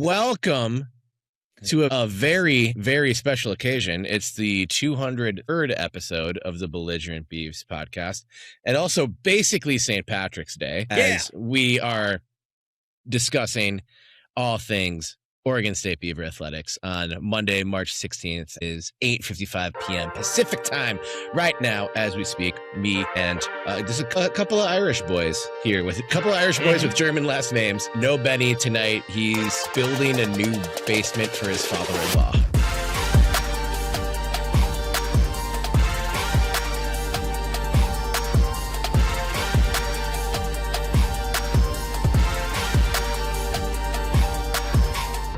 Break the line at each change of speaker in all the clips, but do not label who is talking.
Welcome to a very, very special occasion. It's the 203rd episode of the Belligerent Beavs podcast, and also basically St. Patrick's Day, as we are discussing all things Oregon State Beaver athletics on Monday, March 16th. Is 8:55 p.m. Pacific time right now as we speak. Me and there's a couple of Irish boys here with a couple of Irish boys with German last names. No Benny tonight. He's building a new basement for his father-in-law.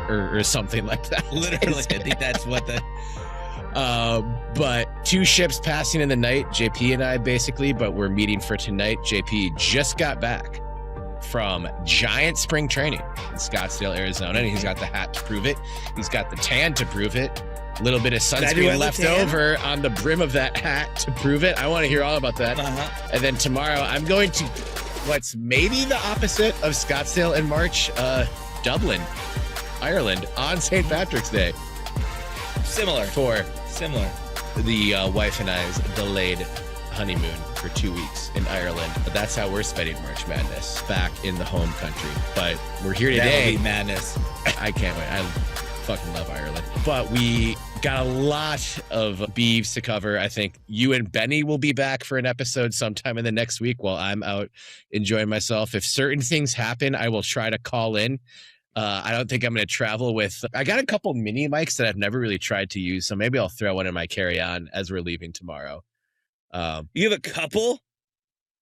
Or something like that.
Literally, I think that's what the...
But two ships passing in the night, JP and I basically, but we're meeting for tonight. JP just got back from giant spring training in Scottsdale, Arizona, and he's got the hat to prove it. He's got the tan to prove it. A little bit of sunscreen left over on the brim of that hat to prove it. I want to hear all about that. And then tomorrow, I'm going to what's maybe the opposite of Scottsdale in March, Dublin, Ireland on St. Patrick's Day.
Similar. The
wife and I's delayed honeymoon for 2 weeks in Ireland. But that's how we're spending March Madness back in the home country. But we're here today.
That'll be madness.
I can't wait. I fucking love Ireland. But we got a lot of Beavs to cover. I think you and Benny will be back for an episode sometime in the next week while I'm out enjoying myself. If certain things happen, I will try to call in. I don't think I'm going to travel with... I got a couple mini mics that I've never really tried to use, so maybe I'll throw one in my carry-on as we're leaving tomorrow.
You have a couple?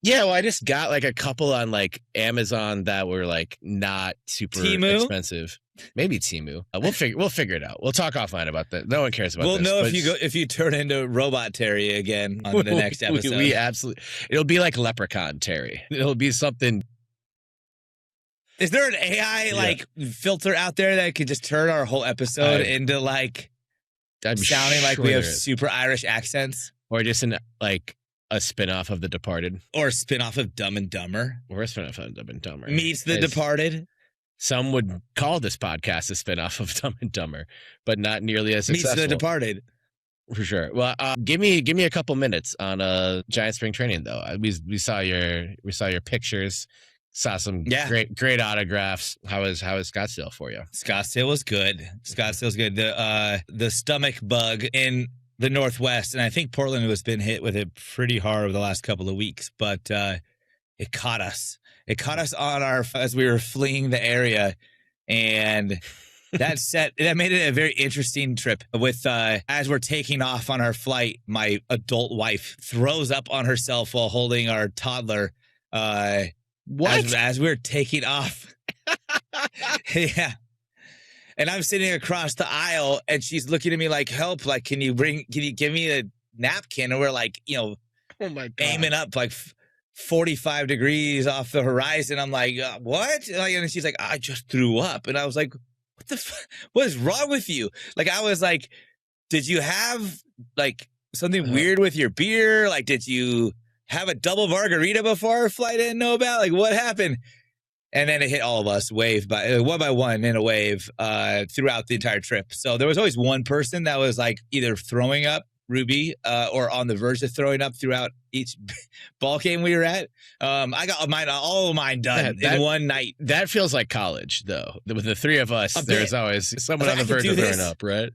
Yeah, well, I just got like a couple on like Amazon that were like not super expensive. Maybe Temu. We'll figure it out. We'll talk offline about that. No one cares about this.
We'll know if you turn into Robot Terry again on the next episode.
We absolutely... It'll be like Leprechaun Terry. It'll be something...
Is there an AI filter out there that could just turn our whole episode into like sounding like we have super Irish accents?
Or just a spinoff of The Departed?
Or a spinoff of Dumb and Dumber?
Or a spinoff of Dumb and Dumber.
Meets The Departed?
Some would call this podcast a spinoff of Dumb and Dumber, but not nearly as successful.
Meets The Departed.
For sure. Well, give me a couple minutes on giant spring training though. We saw your pictures. Saw some great autographs. How is Scottsdale for you?
Scottsdale was good. Scottsdale's good. The stomach bug in the Northwest, and I think Portland has been hit with it pretty hard over the last couple of weeks, but it caught us. It caught us as we were fleeing the area, and that made it a very interesting trip. With as we're taking off on our flight, my adult wife throws up on herself while holding our toddler.
What?
As we're taking off. Yeah. And I'm sitting across the aisle and she's looking at me like, help, like, can you give me a napkin? And we're like,
oh my God,
aiming up like 45 degrees off the horizon. I'm like, what? And she's like, I just threw up. And I was like, what is wrong with you? Like, I was like, did you have like something weird with your beer? Like, did you have a double margarita before our flight I didn't know about? Like, what happened? And then it hit all of us one by one in a wave throughout the entire trip. So there was always one person that was like either throwing up, Ruby, or on the verge of throwing up throughout each ball game we were at. I got all of mine done in one night.
That feels like college, though. With the three of us, there's always someone on the verge of throwing up, right?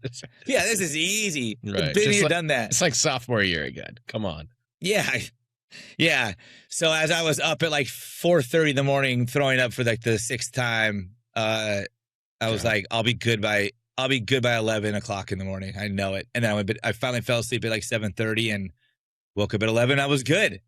Yeah, this is easy.
Right.
Been here, done that.
It's like sophomore year again. Come on.
Yeah. So as I was up at like 4:30 in the morning throwing up for like the sixth time, I was like, I'll be good by 11 o'clock in the morning. I know it. And then I finally fell asleep at like 7:30 and woke up at 11. I was good.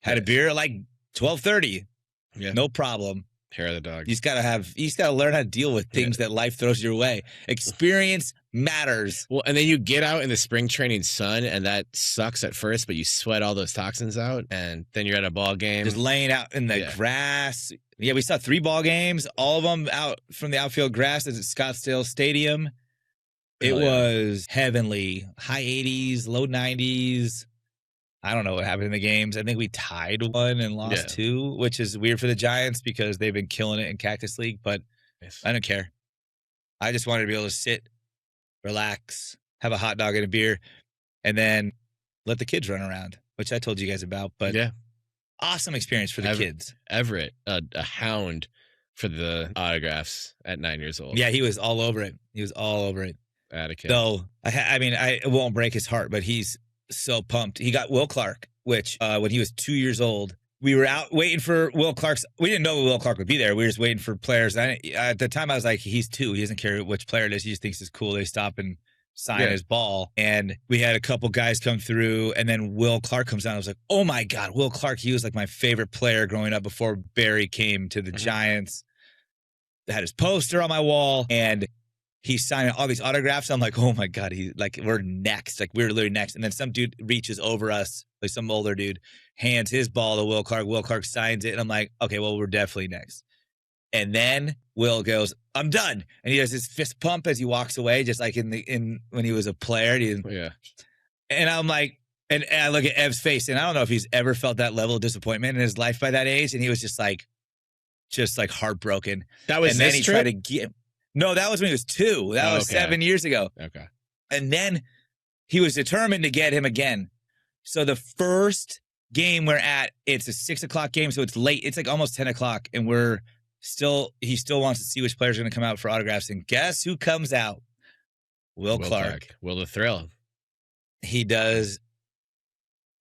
Had a beer at like 12:30.
Yeah.
No problem.
Hair of the dog.
You just gotta learn how to deal with things that life throws your way. Experience matters.
Well, and then you get out in the spring training sun, and that sucks at first, but you sweat all those toxins out, and then you're at a ball game.
Just laying out in the grass. Yeah, we saw 3 ball games, all of them out from the outfield grass at Scottsdale Stadium. It was heavenly. High 80s, low 90s. I don't know what happened in the games. I think we tied 1 and lost 2, which is weird for the Giants because they've been killing it in Cactus League, but I don't care. I just wanted to be able to sit, relax, have a hot dog and a beer, and then let the kids run around, which I told you guys about. But
Yeah.
awesome experience for the kids.
Everett, a hound for the autographs at 9 years old.
Yeah, he was all over it. He was all over it.
At a kid.
Though, I won't break his heart, but he's so pumped. He got Will Clark, which when he was 2 years old, we were out waiting for Will Clark's. We didn't know Will Clark would be there. We were just waiting for players. At the time, I was like, he's 2. He doesn't care which player it is. He just thinks it's cool. They stop and sign his ball. And we had a couple guys come through, and then Will Clark comes down. I was like, oh my God, Will Clark. He was like my favorite player growing up before Barry came to the Giants. I had his poster on my wall, and he's signing all these autographs. I'm like, oh my God, we're next. Like, we're literally next. And then some dude reaches over us, like some older dude, hands his ball to Will Clark. Will Clark signs it. And I'm like, okay, well, we're definitely next. And then Will goes, I'm done. And he does his fist pump as he walks away, just like in when he was a player. And I'm like, and I look at Ev's face, and I don't know if he's ever felt that level of disappointment in his life by that age. And he was just like heartbroken.
That was
and then he tried to get. No, that was when he was 2. That was 7 years ago.
Okay.
And then he was determined to get him again. So the first game we're at, it's a 6 o'clock game, so it's late. It's like almost 10 o'clock, and he still wants to see which players are going to come out for autographs. And guess who comes out? Will Clark.
Will the Thrill.
He does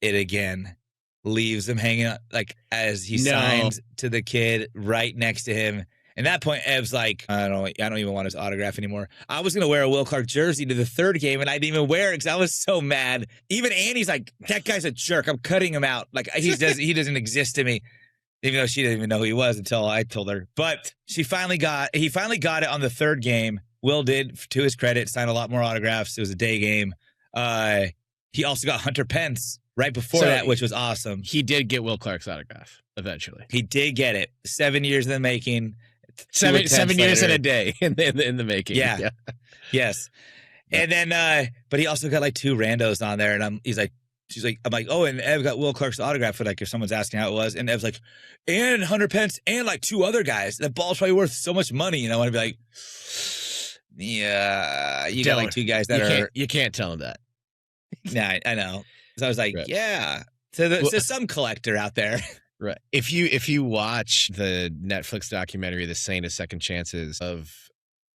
it again. Leaves him hanging out, like, as he signs to the kid right next to him. And at that point, Ev's like, I don't even want his autograph anymore. I was going to wear a Will Clark jersey to the third game, and I didn't even wear it because I was so mad. Even Annie's like, that guy's a jerk. I'm cutting him out. Like, he doesn't exist to me. Even though she didn't even know who he was until I told her. But he finally got it on the third game. Will did, to his credit, sign a lot more autographs. It was a day game. He also got Hunter Pence right before that, which was awesome.
He did get Will Clark's autograph eventually.
He did get it. 7 years in the making.
7 years in a day in the making.
Yeah. Yes. And then, but he also got like 2 randos on there, and I'm like, oh, and Ev got Will Clark's autograph for, like, if someone's asking how it was, and Ev's like, and Hunter Pence and like 2 other guys. That ball's probably worth so much money, you know. And I'd be like, yeah, you got like 2 guys that
you can't tell him that.
Nah, I know. So I was like, yeah. So there's some collector out there.
Right. If you watch the Netflix documentary, The Saint of Second Chances, of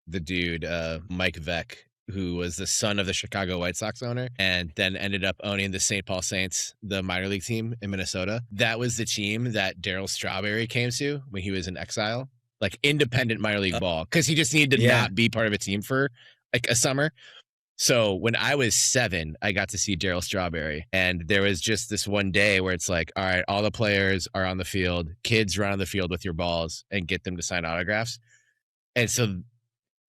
the dude, Mike Veck, who was the son of the Chicago White Sox owner and then ended up owning the St. Paul Saints, the minor league team in Minnesota. That was the team that Darryl Strawberry came to when he was in exile, like independent minor league ball, because he just needed to not be part of a team for like a summer. So when I was 7, I got to see Darryl Strawberry, and there was just this one day where it's like, all right, all the players are on the field, kids run on the field with your balls and get them to sign autographs. And so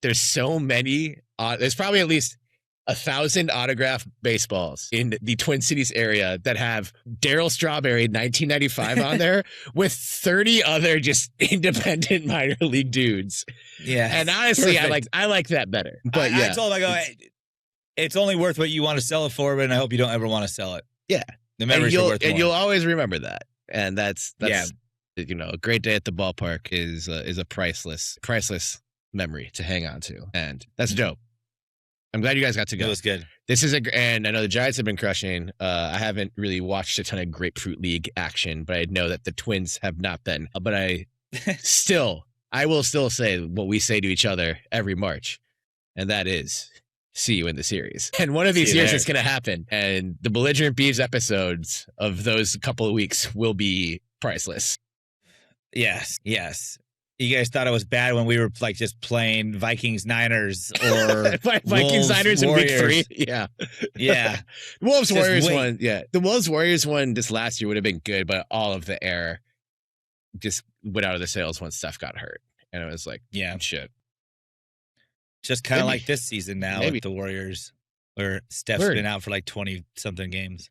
there's so many, there's probably at least 1,000 autographed baseballs in the Twin Cities area that have Darryl Strawberry 1995 on there with 30 other just independent minor league dudes.
Yeah.
And honestly, I like that better. But
I told him, I go, hey, it's only worth what you want to sell it for, but I hope you don't ever want to sell it.
Yeah.
The memories are worth more.
And you'll always remember that. And that's you know, a great day at the ballpark is a priceless memory to hang on to. And that's dope. I'm glad you guys got to go.
It was good.
And I know the Giants have been crushing. I haven't really watched a ton of Grapefruit League action, but I know that the Twins have not been. But I will still say what we say to each other every March, and that is, see you in the series. And one of these years it's going to happen. And the Belligerent Beavs episodes of those couple of weeks will be priceless.
Yes. You guys thought it was bad when we were like just playing Vikings-Niners or
Vikings-Niners in week 3. Yeah.
Yeah.
Wolves-Warriors one. Yeah. The Wolves-Warriors one this last year would have been good, but all of the air just went out of the sails once Steph got hurt. And it was like, shit.
Just kind of like this season now with the Warriors, where Steph's been out for like 20-something games.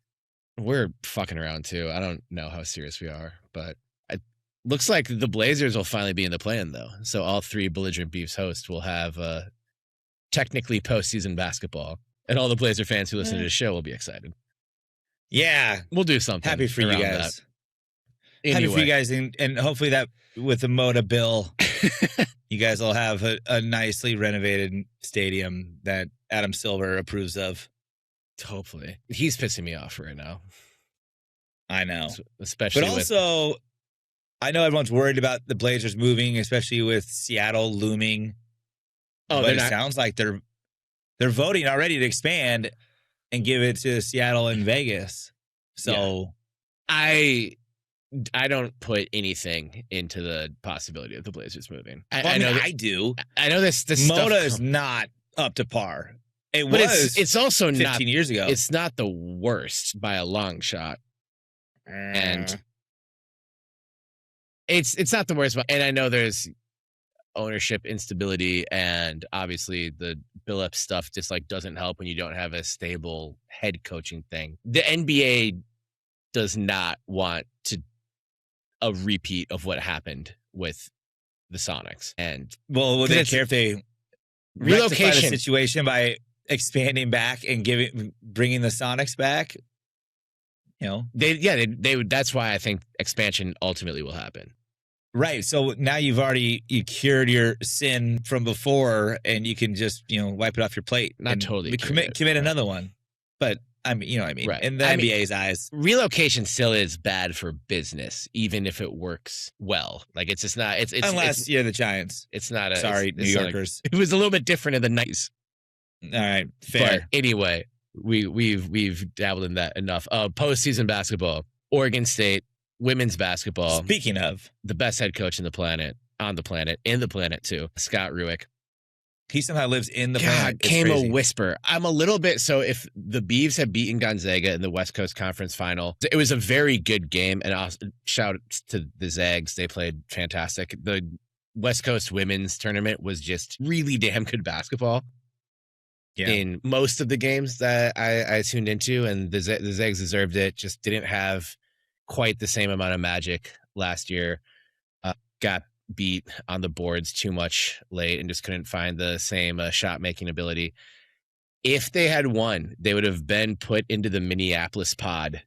We're fucking around too. I don't know how serious we are, but it looks like the Blazers will finally be in the play-in, though. So all 3 Belligerent Beefs hosts will have technically postseason basketball, and all the Blazer fans who listen to the show will be excited.
Yeah.
We'll do something.
Happy for you guys.
Anyway.
Happy for you guys, and hopefully that with the Moda bill You guys will have a nicely renovated stadium that Adam Silver approves of.
Hopefully. He's pissing me off right now.
I know.
Especially
but also, I know everyone's worried about the Blazers moving, especially with Seattle looming.
Oh,
but it sounds like they're voting already to expand and give it to Seattle and Vegas. So
I don't put anything into the possibility of the Blazers moving.
I know I do.
I know this
Moda is not up to par.
But it's also
15 years ago.
It's not the worst by a long shot. And it's not the worst. And I know there's ownership instability, and obviously the Billups stuff just like doesn't help when you don't have a stable head coaching thing. The NBA does not want a repeat of what happened with the Sonics. And
would they care if they rectify the situation by expanding back and bringing the Sonics back? You know,
they would. That's why I think expansion ultimately will happen.
Right. So now you cured your sin from before, and you can just wipe it off your plate.
Not totally
commit another one. But I mean, you know what I mean.
Right.
In the NBA's eyes,
relocation still is bad for business, even if it works well. Like it's just not. It's
unless you're the Giants.
It's not a.
Sorry, New Yorkers.
It was a little bit different in the 90s.
All right, fair.
But anyway, we've dabbled in that enough. Postseason basketball, Oregon State women's basketball.
Speaking of
the best head coach in the planet too, Scott Rueck.
He somehow lives in the planet.
Came a whisper. I'm a little bit so if the Beavs have beaten Gonzaga in the West Coast Conference Final, it was a very good game. And I'll shout to the Zags. They played fantastic. The West Coast women's tournament was just really damn good basketball. Yeah. In most of the games that I tuned into, and the Zags deserved it. Just didn't have quite the same amount of magic last year. Got beat on the boards too much late and just couldn't find the same shot making ability. If they had won, they would have been put into the Minneapolis pod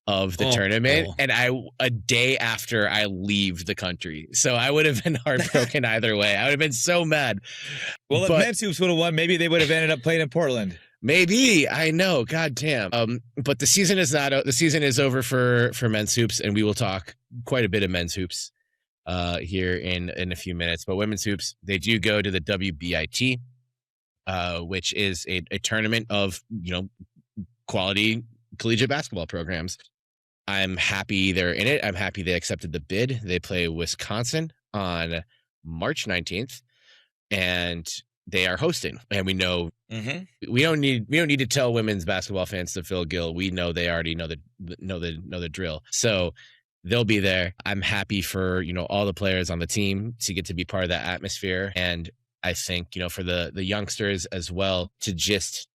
of the tournament, and a day after I leave the country. So I would have been heartbroken either way. I would have been so mad.
Well, if Men's Hoops would have won, maybe they would have ended up playing in Portland.
Maybe. I know. God damn. But the season is not. The season is over for Men's Hoops, and we will talk quite a bit of Men's Hoops here in a few minutes. But Women's Hoops, they do go to the WBIT, which is a tournament of quality collegiate basketball programs. I'm happy they're in it. I'm happy they accepted the bid. They play Wisconsin on March 19th, and they are hosting. And we know we don't need to tell women's basketball fans to fill Gill. We know they already know the drill. So they'll be there. I'm happy for all the players on the team to get to be part of that atmosphere, and I think for the youngsters as well to just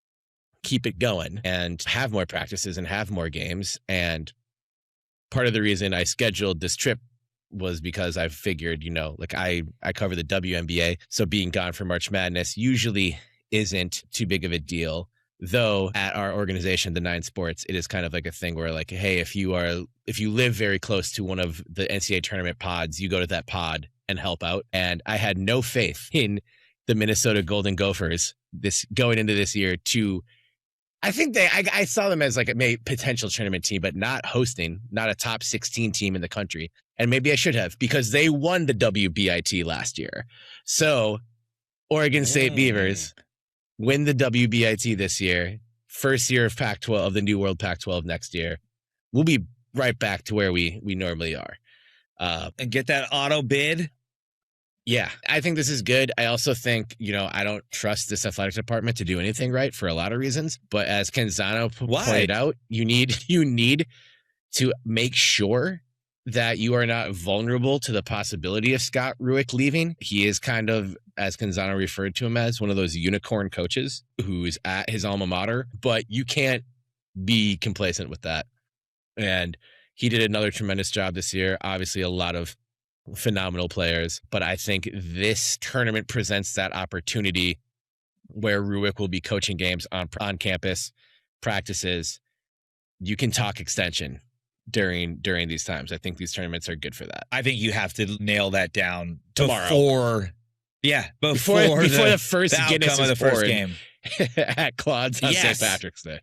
keep it going and have more practices and have more games. And part of the reason I scheduled this trip was because I figured, I cover the WNBA. So being gone for March Madness usually isn't too big of a deal. Though at our organization, the Nine Sports, it is kind of like a thing where like, hey, if you live very close to one of the NCAA tournament pods, you go to that pod and help out. And I had no faith in the Minnesota Golden Gophers going into this year to, I think I saw them as like a potential tournament team, but not hosting, not a top 16 team in the country. And maybe I should have, because they won the WBIT last year. So Oregon State Beavers win the WBIT this year, first year of Pac-12, of the New World Pac-12 next year. We'll be right back to where we normally are.
And get that auto bid.
Yeah, I think this is good. I also think, I don't trust this athletic department to do anything right for a lot of reasons. But as Canzano pointed out, you need to make sure that you are not vulnerable to the possibility of Scott Rueck leaving. He is kind of, as Canzano referred to him as, one of those unicorn coaches who's at his alma mater, but you can't be complacent with that. And he did another tremendous job this year. Obviously, a lot of phenomenal players, but I think this tournament presents that opportunity where Rueck will be coaching games on campus, practices. You can talk extension. during these times. I think these tournaments are good for that.
I think you have to nail that down
Tomorrow.
before
the first
the
Guinness
outcome of
is
the first
poured
game
at Claude's on
Yes.
St. Patrick's Day.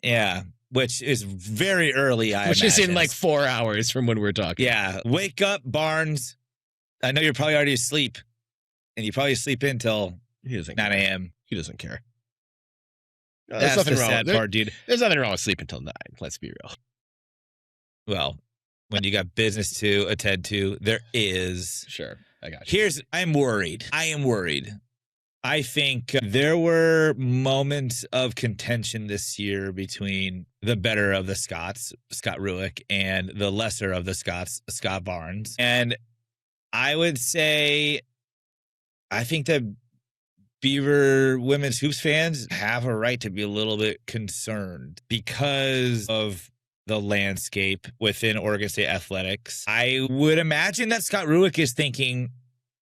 Yeah, which is very early.
Which is in like 4 hours from when we're talking.
Yeah, wake up, Barnes. I know you're probably already asleep, and you probably sleep until 9 a.m.
He doesn't care.
That's the sad part, dude.
There's nothing wrong with sleep until 9. Let's be real.
Well, when you got business to attend to, there is.
Sure, I got you.
I'm worried. I think there were moments of contention this year between the better of the Scotts, Scott Rueck, and the lesser of the Scotts, Scott Barnes. And I would say, I think that Beaver women's hoops fans have a right to be a little bit concerned because of the landscape within Oregon State athletics. I would imagine that Scott Rueck is thinking,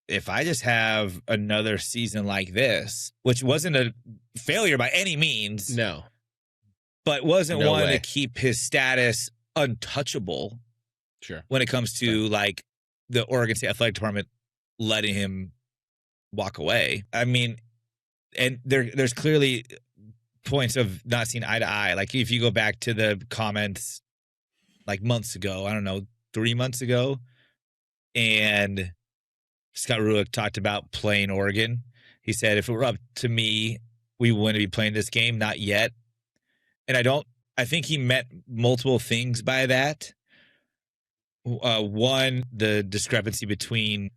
if I just have another season like this, which wasn't a failure by any means.
No.
But wasn't
No
one
way.
to keep his status untouchable.
Sure.
When it comes to like the Oregon State Athletic Department letting him walk away. I mean, and there's clearly points of not seeing eye to eye. Like if you go back to the comments like months ago, I don't know, 3 months ago, and Scott Rueck talked about playing Oregon. He said, if it were up to me, we wouldn't be playing this game, not yet. And I think he meant multiple things by that. One, the discrepancy between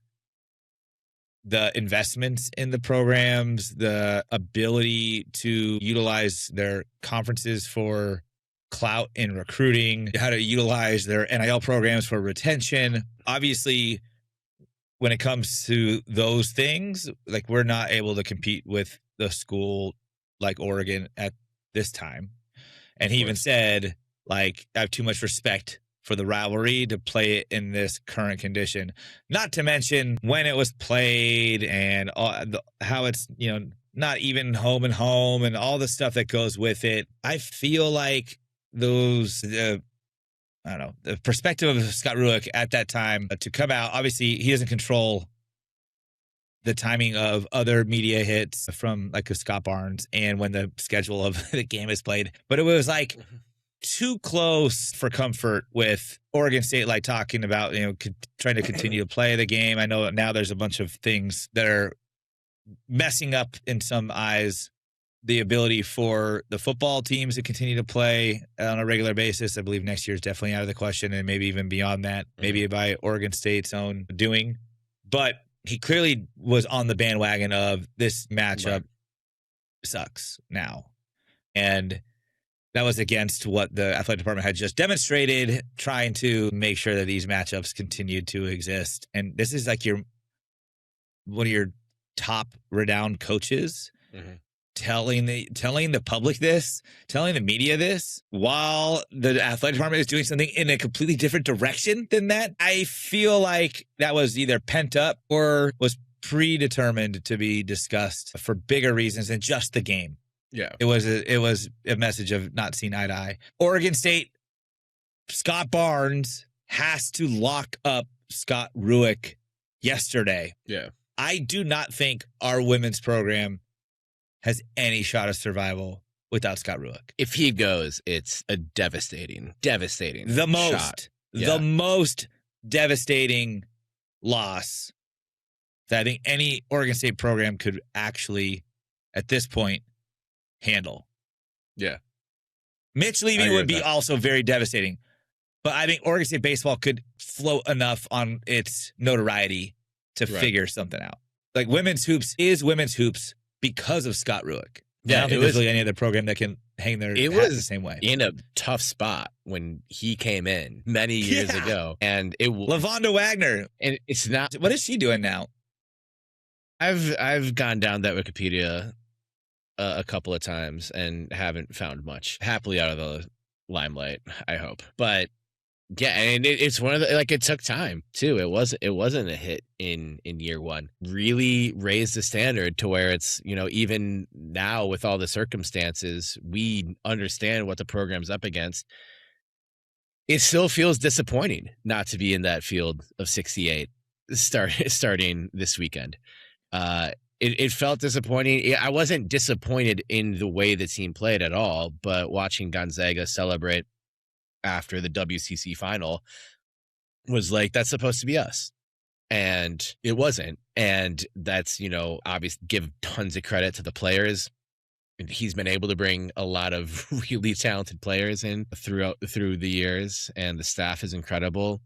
the investments in the programs, the ability to utilize their conferences for clout in recruiting, how to utilize their NIL programs for retention. Obviously, when it comes to those things, like we're not able to compete with the school like Oregon at this time. And he even said, like, I have too much respect for the rivalry to play it in this current condition. Not to mention when it was played and how it's, not even home and home and all the stuff that goes with it. I feel like the perspective of Scott Rueck at that time to come out, obviously he doesn't control the timing of other media hits from like a Scott Barnes and when the schedule of the game is played. But it was like too close for comfort with Oregon State, like talking about, trying to continue to play the game. I know now there's a bunch of things that are messing up in some eyes the ability for the football teams to continue to play on a regular basis. I believe next year is definitely out of the question, and maybe even beyond that, maybe by Oregon State's own doing. But he clearly was on the bandwagon of this matchup sucks now. And that was against what the athletic department had just demonstrated, trying to make sure that these matchups continued to exist. And this is like one of your top renowned coaches telling the public this, telling the media this, while the athletic department is doing something in a completely different direction than that. I feel like that was either pent up or was predetermined to be discussed for bigger reasons than just the game.
Yeah.
It was a message of not seeing eye to eye. Oregon State, Scott Barnes has to lock up Scott Rueck yesterday.
Yeah.
I do not think our women's program has any shot of survival without Scott Rueck.
If he goes, it's a devastating
the most devastating loss that I think any Oregon State program could actually, at this point, handle.
Yeah.
Mitch leaving would be also very devastating. But I think Oregon State baseball could float enough on its notoriety to figure something out. Like women's hoops is women's hoops because of Scott Rueck. Yeah, I don't think there's really any other program that can hang their hat the same way.
In a tough spot when he came in many years ago. And
LaVonda Wagner.
And it's not.
What is she doing now?
I've gone down that Wikipedia a couple of times and haven't found much. Happily out of the limelight, I hope. But yeah, and it's one of the, like, it took time too. It wasn't a hit in year one. Really raised the standard to where it's, even now with all the circumstances, we understand what the program's up against. it still feels disappointing not to be in that field of 68 starting this weekend. It felt disappointing. I wasn't disappointed in the way the team played at all, but watching Gonzaga celebrate after the WCC final was like, that's supposed to be us. And it wasn't. And that's, obviously give tons of credit to the players. He's been able to bring a lot of really talented players in through the years, and the staff is incredible.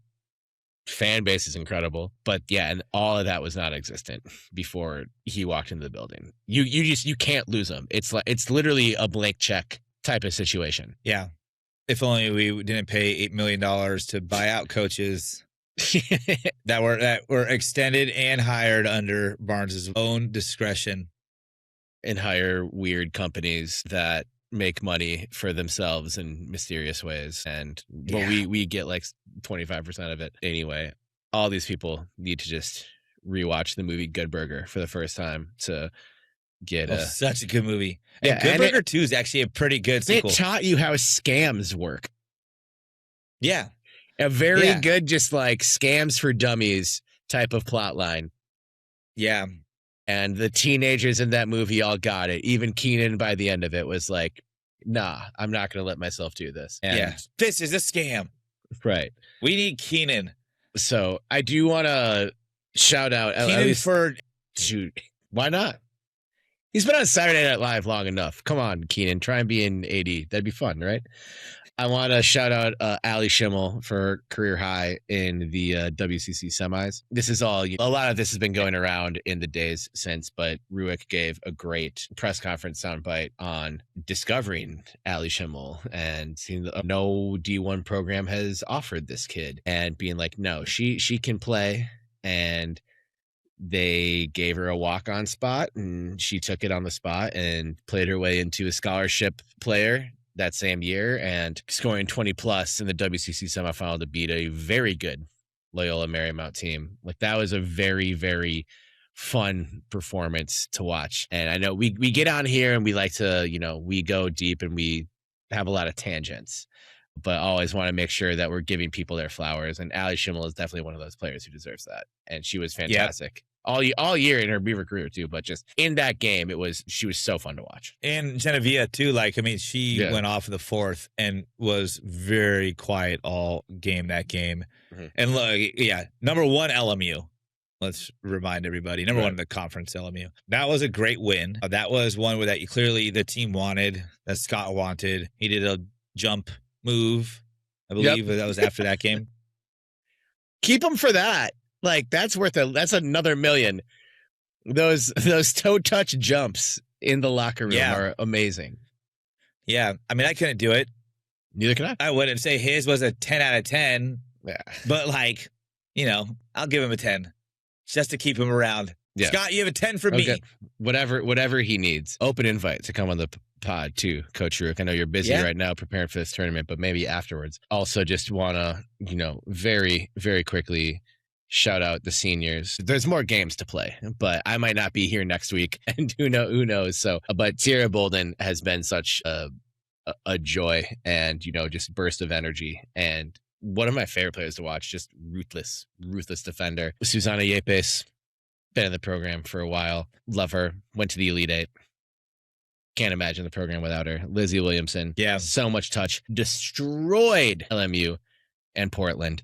Fan base is incredible. But yeah, and all of that was not existent before he walked into the building. You can't lose him. It's literally a blank check type of situation.
Yeah. If only we didn't pay $8 million to buy out coaches that were extended and hired under Barnes's own discretion.
And hire weird companies that make money for themselves in mysterious ways. And we get like 25% of it anyway. All these people need to just rewatch the movie Good Burger for the first time to get
such a good movie. And Good Burger 2 is actually a pretty good sequel.
It taught you how scams work.
Yeah.
A very good, just like scams for dummies type of plot line.
Yeah.
And the teenagers in that movie all got it. Even Keenan by the end of it was like, nah, I'm not going to let myself do this. And
this is a scam.
Right.
We need Keenan.
So I do want to shout out.
Keenan
Shoot, why not? He's been on Saturday Night Live long enough. Come on, Keenan. Try and be in AD. That'd be fun, right? I want to shout out Ali Schimmel for her career high in the WCC semis. This is a lot of this has been going around in the days since, but Rueck gave a great press conference soundbite on discovering Ali Schimmel and seeing no D1 program has offered this kid, and being like, no, she can play, and they gave her a walk-on spot, and she took it on the spot and played her way into a scholarship player that same year, and scoring 20 plus in the WCC semifinal to beat a very good Loyola Marymount team. Like, that was a very, very fun performance to watch. And I know we get on here and we like to, we go deep and we have a lot of tangents, but always want to make sure that we're giving people their flowers. And Ali Schimmel is definitely one of those players who deserves that. And she was fantastic. Yep. All year in her Beaver career too, but just in that game, she was so fun to watch.
And Genevieve too, she went off in the fourth and was very quiet all game that game. Mm-hmm. And look, number one LMU. Let's remind everybody, number one in the conference LMU. That was a great win. That was one where clearly the team wanted, that Scott wanted. He did a jump move, I believe. That was after that game.
Keep him for that. Like, that's another $1 million. Those toe touch jumps in the locker room are amazing.
Yeah. I mean, I couldn't do it.
Neither can I.
I wouldn't say his was a 10 out of 10.
Yeah.
But I'll give him a 10 just to keep him around. Yeah. Scott, you have a 10 for me.
Whatever he needs. Open invite to come on the pod too, Coach Rueck. I know you're busy right now preparing for this tournament, but maybe afterwards. Also just want to, very, very quickly shout out the seniors. There's more games to play, but I might not be here next week, and who knows. So, but Tierra Bolden has been such a joy and, just burst of energy, and one of my favorite players to watch. Just ruthless defender. Susanna Yepes, been in the program for a while. Love her. Went to the Elite Eight. Can't imagine the program without her. Lizzie Williamson.
Yeah.
So much touch. Destroyed LMU and Portland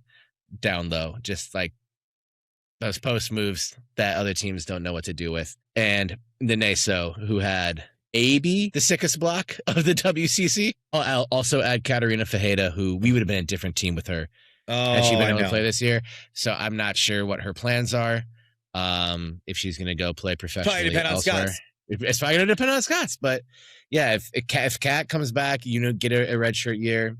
down low. Just like those post moves that other teams don't know what to do with. And Naneso, who had maybe the sickest block of the WCC. I'll also add Katarina Fajeda, who we would have been a different team with her had she been able to play this year. So I'm not sure what her plans are. If she's going to go play professionally.
Probably depend on Scott's.
It's probably going to depend on Scott's. But yeah, if Kat comes back, get a redshirt year.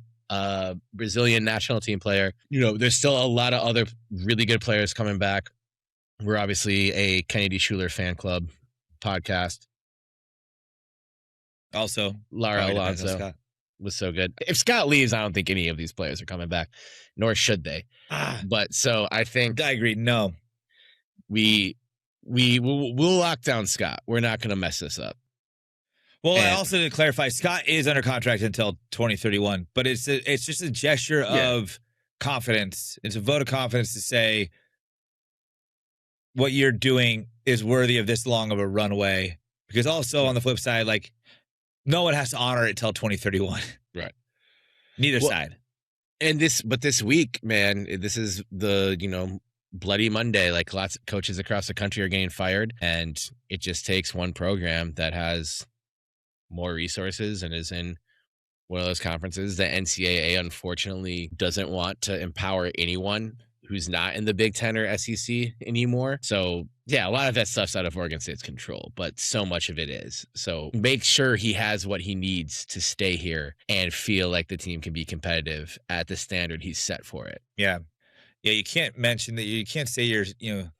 Brazilian national team player. There's still a lot of other really good players coming back. We're obviously a Kennedy Schuler fan club podcast.
Also,
Lara Alonso was so good. If Scott leaves, I don't think any of these players are coming back, nor should they. But so I think
I agree. No,
we'll lock down Scott. We're not going to mess this up.
Well,
And-
I also to clarify, Scott is under contract until 2031, but it's just a gesture of confidence. It's a vote of confidence to say what you're doing is worthy of this long of a runway. Because also on the flip side, like no one has to honor it till 2031.
Right.
Neither side.
And this week, man, this is the, Bloody Monday. Like lots of coaches across the country are getting fired, and it just takes one program that has more resources and is in one of those conferences. The NCAA, unfortunately, doesn't want to empower anyone who's not in the Big Ten or SEC anymore. So, yeah, a lot of that stuff's out of Oregon State's control, but so much of it is. So make sure he has what he needs to stay here and feel like the team can be competitive at the standard he's set for it.
Yeah. Yeah, you can't mention that. You can't say you're, going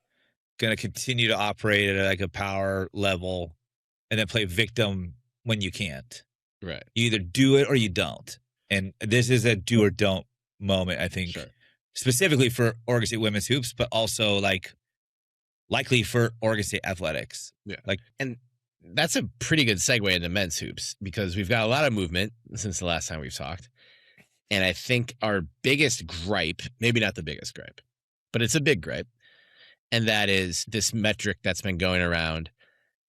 to continue to operate at like a power level and then play victim when you can't.
Right.
You either do it or you don't. And this is a do or don't moment, I think, specifically for Oregon State women's hoops, but also likely for Oregon State athletics.
Yeah.
Like,
and that's a pretty good segue into men's hoops because we've got a lot of movement since the last time we've talked. And I think our biggest gripe, maybe not the biggest gripe, but it's a big gripe. And that is this metric that's been going around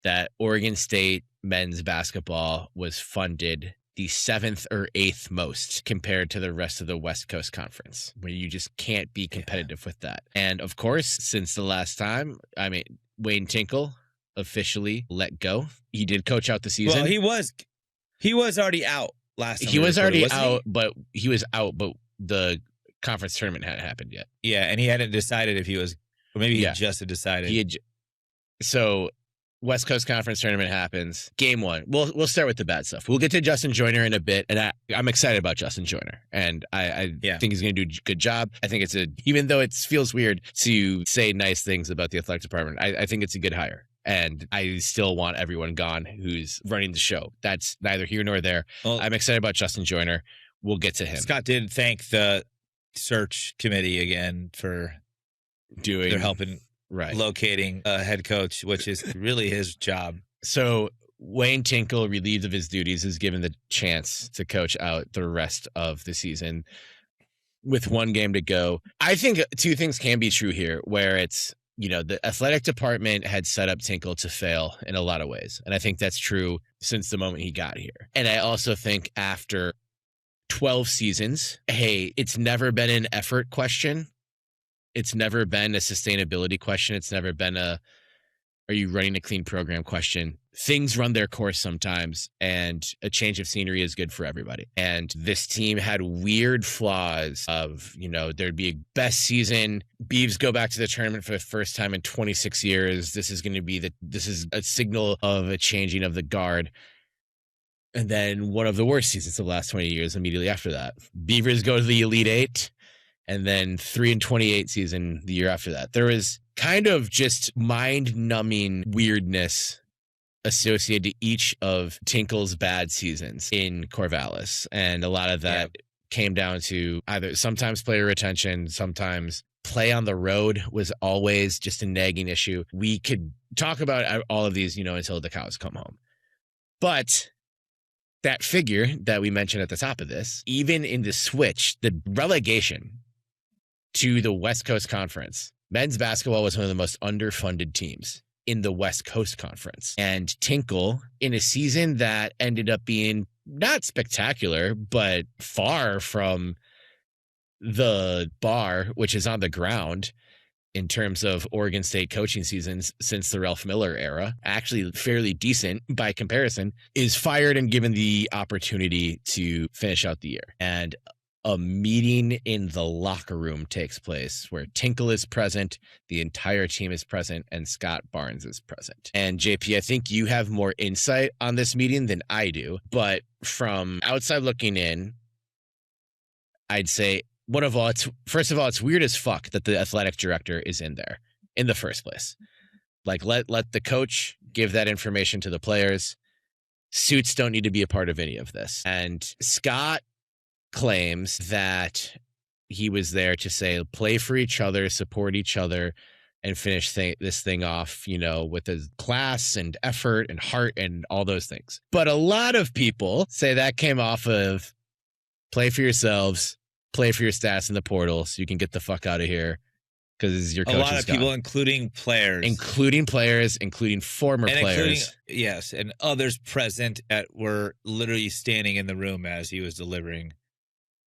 that Oregon State men's basketball was funded the 7th or 8th most compared to the rest of the West Coast Conference, where you just can't be competitive with that. And of course, since the last time, Wayne Tinkle officially let go. He did coach out the season.
Well, he was already out last time.
He was already out, but the conference tournament hadn't happened yet.
Yeah, and he hadn't decided if he was, or maybe he just had decided.
So West Coast Conference tournament happens. Game 1. We'll start with the bad stuff. We'll get to Justin Joyner in a bit, and I'm excited about Justin Joyner, and I think he's going to do a good job. I think even though it feels weird to say nice things about the athletic department, I think it's a good hire. And I still want everyone gone who's running the show. That's neither here nor there. Well, I'm excited about Justin Joyner. We'll get to him.
Scott did thank the search committee again for they're helping locating a head coach, which is really his job.
So Wayne Tinkle, relieved of his duties, is given the chance to coach out the rest of the season with one game to go. I think two things can be true here, where it's, the athletic department had set up Tinkle to fail in a lot of ways. And I think that's true since the moment he got here. And I also think after 12 seasons, it's never been an effort question. It's never been a sustainability question. It's never been are you running a clean program question. Things run their course sometimes, and a change of scenery is good for everybody. And this team had weird flaws of, there'd be a best season. Beavs go back to the tournament for the first time in 26 years. This is going to be this is a signal of a changing of the guard. And then one of the worst seasons of the last 20 years immediately after that. Beavers go to the Elite Eight, and then 3-28 season the year after that. There was kind of just mind-numbing weirdness associated to each of Tinkle's bad seasons in Corvallis. And a lot of that came down to either sometimes player retention, sometimes play on the road was always just a nagging issue. We could talk about all of these, until the cows come home. But that figure that we mentioned at the top of this, even in the switch, the relegation to the West Coast Conference, men's basketball was one of the most underfunded teams in the West Coast Conference. And Tinkle, in a season that ended up being not spectacular, but far from the bar, which is on the ground in terms of Oregon State coaching seasons since the Ralph Miller era, actually fairly decent by comparison, is fired and given the opportunity to finish out the year. And a meeting in the locker room takes place where Tinkle is present, the entire team is present, and Scott Barnes is present. And JP, I think you have more insight on this meeting than I do, but from outside looking in, I'd say first of all, it's weird as fuck that the athletic director is in there in the first place. Like, let the coach give that information to the players. Suits don't need to be a part of any of this. And Scott claims that he was there to say, play for each other, support each other, and finish this thing off, you know, with his class and effort and heart and all those things. But a lot of people say that came off of play for yourselves, play for your stats in the portal so you can get the fuck out of here because your coach is gone.
A lot of people, including players,
including former players.
Yes, and others present were literally standing in the room as he was delivering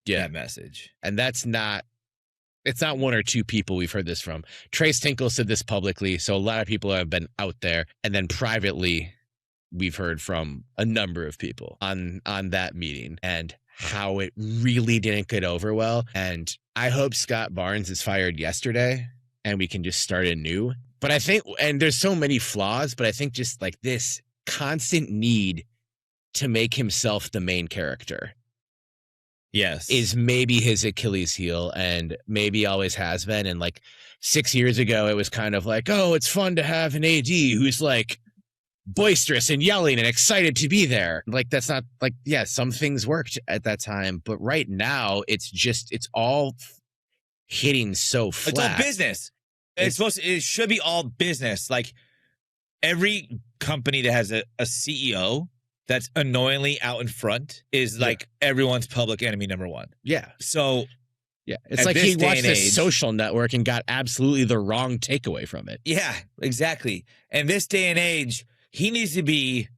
that message.
And it's not one or two people we've heard this from. Trace Tinkle said this publicly, so a lot of people have been out there. And then privately, we've heard from a number of people on that meeting and how it really didn't get over well. And I hope Scott Barnes is fired yesterday and we can just start anew. But I think, and there's so many flaws, but I think just like this constant need to make himself the main character.
Yes.
Is maybe his Achilles heel and maybe always has been. And like 6 years ago, it was kind of like, oh, it's fun to have an AD who's like boisterous and yelling and excited to be there. Like, that's not like, yeah, some things worked at that time. But right now, it's all hitting so flat.
It's all business. It should be all business. Like every company that has a CEO that's annoyingly out in front is like everyone's public enemy number one.
Yeah.
So,
yeah, it's like he watched The Social Network and got absolutely the wrong takeaway from it.
Yeah, exactly. And this day and age, he needs to be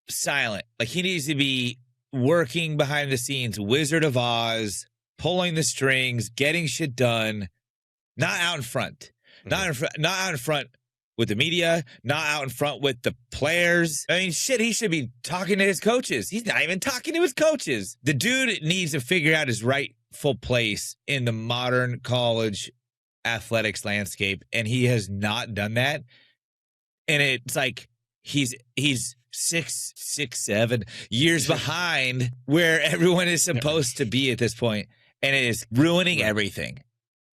silent. Like he needs to be working behind the scenes, Wizard of Oz, pulling the strings, getting shit done, not out in front. Not out in front with the media, not out in front with the players. I mean, shit, he should be talking to his coaches. He's not even talking to his coaches. The dude needs to figure out his rightful place in the modern college athletics landscape, and he has not done that. And it's like he's 7 years behind where everyone is supposed to be at this point, and it is ruining everything.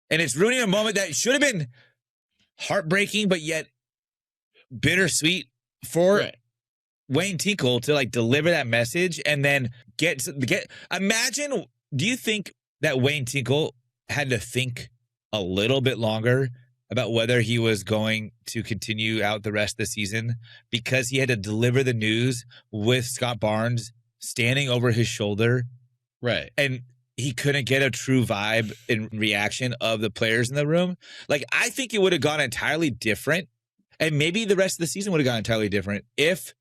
And it's ruining a moment that should have been heartbreaking, but yet bittersweet for Wayne Tinkle to like deliver that message and then imagine, do you think that Wayne Tinkle had to think a little bit longer about whether he was going to continue out the rest of the season because he had to deliver the news with Scott Barnes standing over his shoulder?
Right.
And he couldn't get a true vibe and reaction of the players in the room. Like, I think it would have gone entirely different. And maybe the rest of the season would have gone entirely different if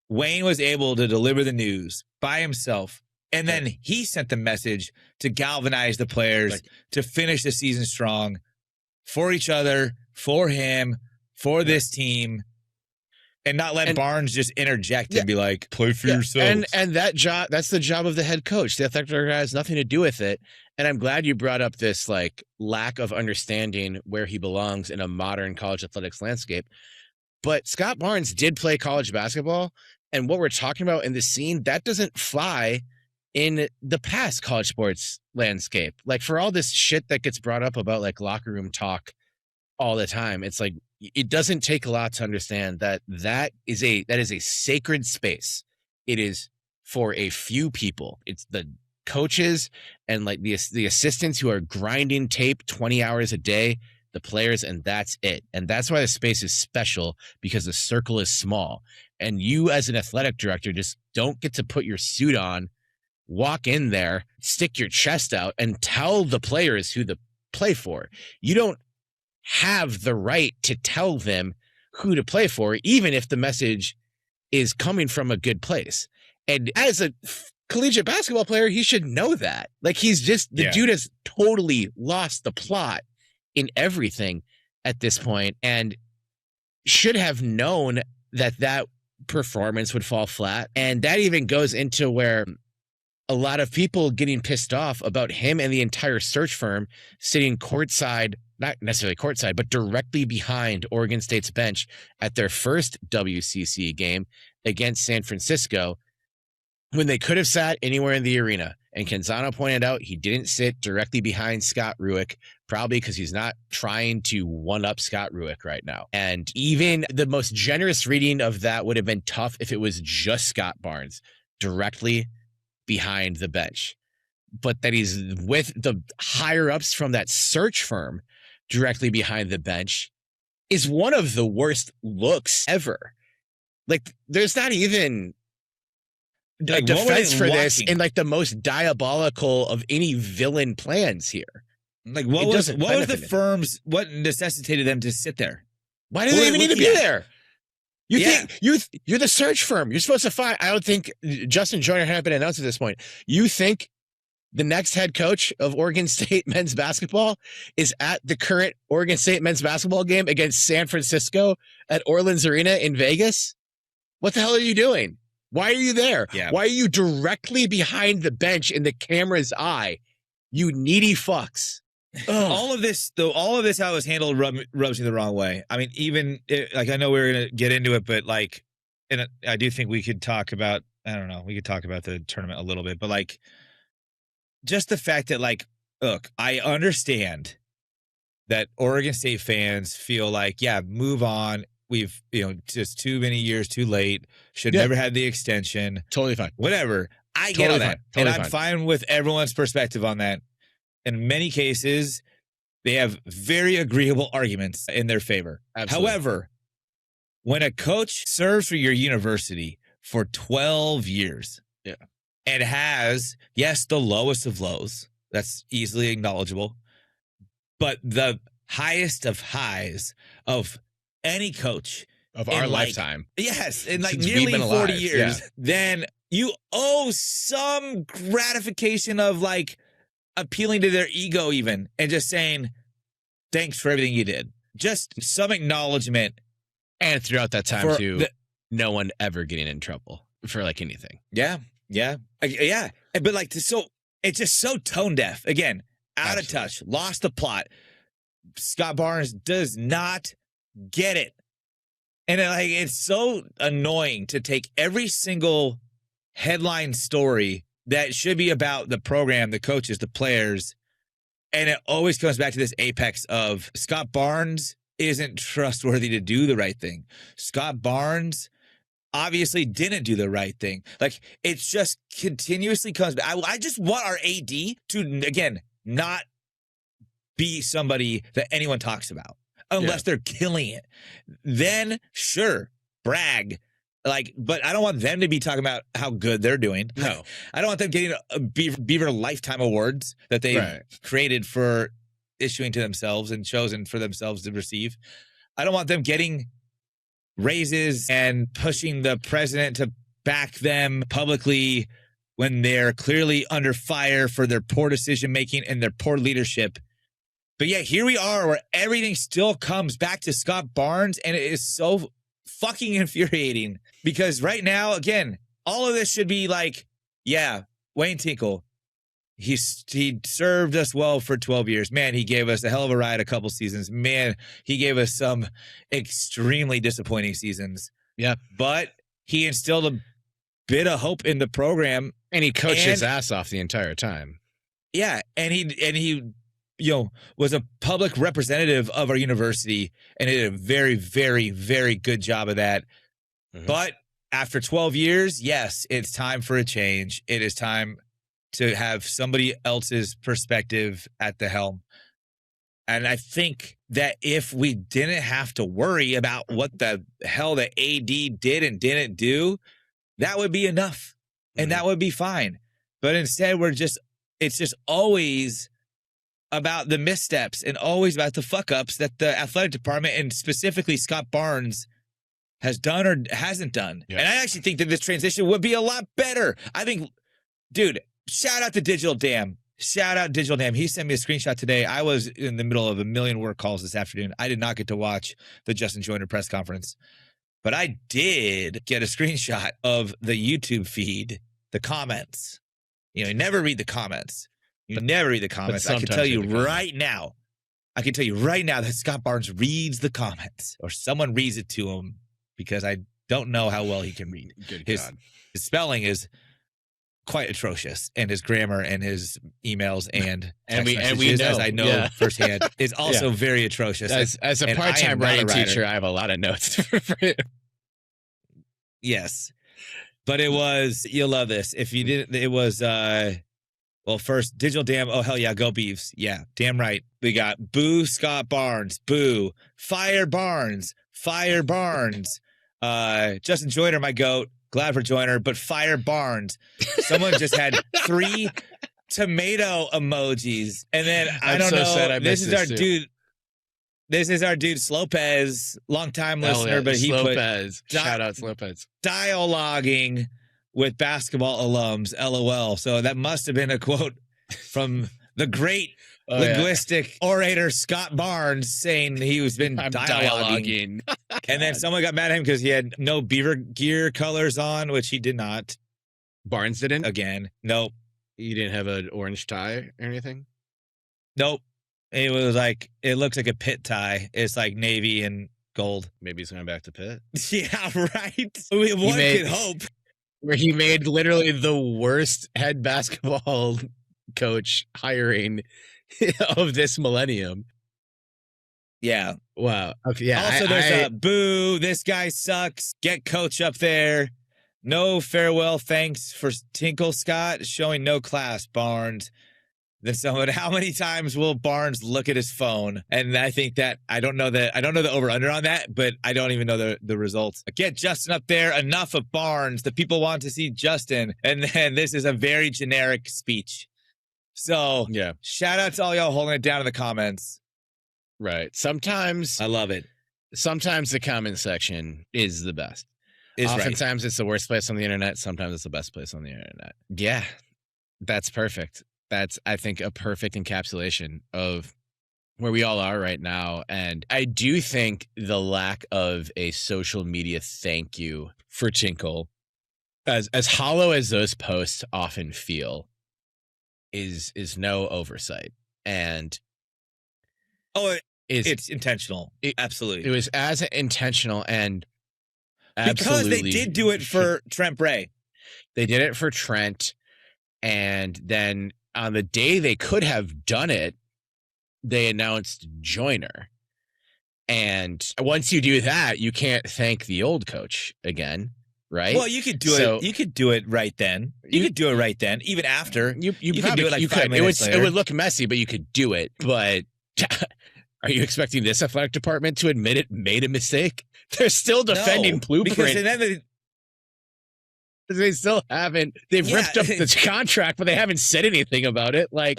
Wayne was able to deliver the news by himself. And then he sent the message to galvanize the players to finish the season strong for each other, for him, for this team. And not let Barnes just interject and be like, play for yourself.
And that's the job of the head coach. The athletic director has nothing to do with it. And I'm glad you brought up this like lack of understanding where he belongs in a modern college athletics landscape. But Scott Barnes did play college basketball. And what we're talking about in this scene, that doesn't fly in the past college sports landscape. Like for all this shit that gets brought up about like locker room talk all the time, it's like, it doesn't take a lot to understand that is a sacred space. It is for a few people. It's the coaches and like the assistants who are grinding tape 20 hours a day, the players, and that's it. And that's why the space is special, because the circle is small. And you as an athletic director just don't get to put your suit on, walk in there, stick your chest out, and tell the players who to play for. You don't have the right to tell them who to play for, even if the message is coming from a good place. And as a collegiate basketball player, he should know that. Like he's just, the dude has totally lost the plot in everything at this point and should have known that performance would fall flat. And that even goes into where a lot of people getting pissed off about him and the entire search firm sitting courtside, not necessarily courtside, but directly behind Oregon State's bench at their first WCC game against San Francisco, when they could have sat anywhere in the arena. And Canzano pointed out he didn't sit directly behind Scott Rueck, probably because he's not trying to one-up Scott Rueck right now. And even the most generous reading of that would have been tough if it was just Scott Barnes directly behind the bench. But that he's with the higher-ups from that search firm directly behind the bench is one of the worst looks ever. Like, there's not even a
Like, what were
defense
they
for this
watching?
in like the most diabolical of any villain plans here.
Like,
It
what was
doesn't
the
benefit it.
firms? What necessitated them to sit there?
Why do
What
they
are
even
they
need to be
looking at?
there? You
Yeah.
think you're the search firm. You're supposed to find. I don't think Justin Joyner had been announced at this point. You think the next head coach of Oregon State men's basketball is at the current Oregon State men's basketball game against San Francisco at Orleans Arena in Vegas? What the hell are you doing? Why are you there?
Yeah.
Why are you directly behind the bench in the camera's eye? You needy fucks.
All of this, though, how it was handled rubs me the wrong way. I mean, even like, I know we're gonna get into it, but like, and I do think we could talk about. I don't know. We could talk about the tournament a little bit, but like, just the fact that, like, look, I understand that Oregon State fans feel like, yeah, move on. We've, just too many years too late. Should never had the extension.
Totally fine.
Whatever. I get all that.
Totally
and I'm fine with everyone's perspective on that. In many cases, they have very agreeable arguments in their favor.
Absolutely.
However, when a coach serves for your university for 12 years and has, yes, the lowest of lows, that's easily acknowledgeable, but the highest of highs of any coach
of our lifetime.
Yes, in like
Since
nearly
we've been
40
alive,
years, then you owe some gratification of like appealing to their ego even and just saying, thanks for everything you did. Just some acknowledgement.
And throughout that time, too, no one ever getting in trouble for like anything.
Yeah. But like, so it's just so tone deaf. Again, out of touch, lost the plot. Scott Barnes does not get it. And like, it's so annoying to take every single headline story that should be about the program, the coaches, the players, and it always comes back to this apex of Scott Barnes isn't trustworthy to do the right thing. Scott Barnes obviously didn't do the right thing. Like, it's just continuously comes back. I just want our AD to, again, not be somebody that anyone talks about unless they're killing it. Then, sure, brag. Like, but I don't want them to be talking about how good they're doing.
No.
I don't want them getting Beaver Lifetime Awards that they created for issuing to themselves and chosen for themselves to receive. I don't want them getting raises and pushing the president to back them publicly when they're clearly under fire for their poor decision-making and their poor leadership. But yeah, here we are where everything still comes back to Scott Barnes, and it is so fucking infuriating because right now, again, all of this should be like, yeah, Wayne Tinkle, he served us well for 12 years. Man, he gave us a hell of a ride a couple seasons. Man, he gave us some extremely disappointing seasons.
Yeah.
But he instilled a bit of hope in the program.
And he coached his ass off the entire time.
Yeah. And he was a public representative of our university and did a very, very, very good job of that. Mm-hmm. But after 12 years, yes, it's time for a change. It is time to have somebody else's perspective at the helm. And I think that if we didn't have to worry about what the hell the AD did and didn't do, that would be enough. And that would be fine. But instead, it's just always about the missteps and always about the fuck ups that the athletic department and specifically Scott Barnes has done or hasn't done. Yeah. And I actually think that this transition would be a lot better. I think, dude, shout out to Digital Dam. Shout out Digital Dam. He sent me a screenshot today. I was in the middle of a million work calls this afternoon. I did not get to watch the Justin Joyner press conference, but I did get a screenshot of the YouTube feed, the comments. You never read the comments. You never read the comments. I can tell you right now that Scott Barnes reads the comments or someone reads it to him because I don't know how well he can read. His spelling is quite atrocious, and his grammar and his emails and we know, as I know firsthand, is also very atrocious.
As a part-time writing teacher, I have a lot of notes for you.
Yes, but it was, you'll love this. If you didn't, it was Well, first, Digital Dam. Oh, hell yeah. Go Beavs. Yeah, damn right. We got boo Scott Barnes. Boo. Fire Barnes. Fire Barnes. Justin Joyner, my goat. Glad for Joyner, but fire Barnes. Someone just had 3 tomato emojis. And then I don't know.
Sad
this is our dude. This is our dude Slopez, longtime listener, but he
Slopez. Shout out Slopez.
Dialoguing with basketball alums, LOL. So that must have been a quote from the great linguistic orator Scott Barnes saying he was been dialoguing. And then someone got mad at him because he had no Beaver gear colors on, which he did not.
Barnes didn't?
Again, nope.
You didn't have an orange tie or anything?
Nope. It was like, it looks like a pit tie. It's like navy and gold.
Maybe he's going back to pit.
Yeah, right. One could hope.
Where he made literally the worst head basketball coach hiring of this millennium.
Yeah.
Wow. Okay. Yeah.
Also, there's a boo. This guy sucks. Get coach up there. No farewell thanks for Tinkle Scott. Showing no class, Barnes. Then someone, how many times will Barnes look at his phone? And I think that I don't know the over under on that, but I don't even know the results. Get Justin up there. Enough of Barnes. The people want to see Justin. And then this is a very generic speech. So
yeah,
shout out to all y'all holding it down in the comments.
Right. Sometimes
I love it.
Sometimes the comment section is the best. Oftentimes it's the worst place on the internet. Sometimes it's the best place on the internet. Yeah, that's perfect. That's, I think, a perfect encapsulation of where we all are right now. And I do think the lack of a social media thank you for Tinkle, as hollow as those posts often feel, is no oversight. And
it's intentional. Absolutely.
It was as intentional and
because they did do it for Trent Bray.
They did it for Trent. And then on the day they could have done it, they announced Joyner. And once you do that, you can't thank the old coach again, right?
Well, you could do it. You could do it right then. You could do it right then, even after.
You
probably
could do it like
5 minutes later.
It would look messy, but you could do it. But are you expecting this athletic department to admit it made a mistake? They're still defending Blueprint.
Because then
they still haven't. They've ripped up the contract, but they haven't said anything about it. Like,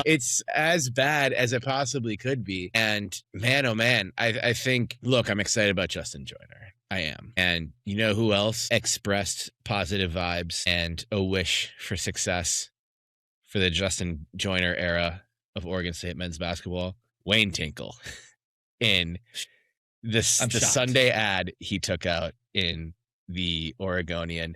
it's as bad as it possibly could be. And man, oh man, I think, look, I'm excited about Justin Joyner. I am. And you know who else expressed positive vibes and a wish for success for the Justin Joyner era of Oregon State men's basketball? Wayne Tinkle. In the Sunday ad he took out in the Oregonian,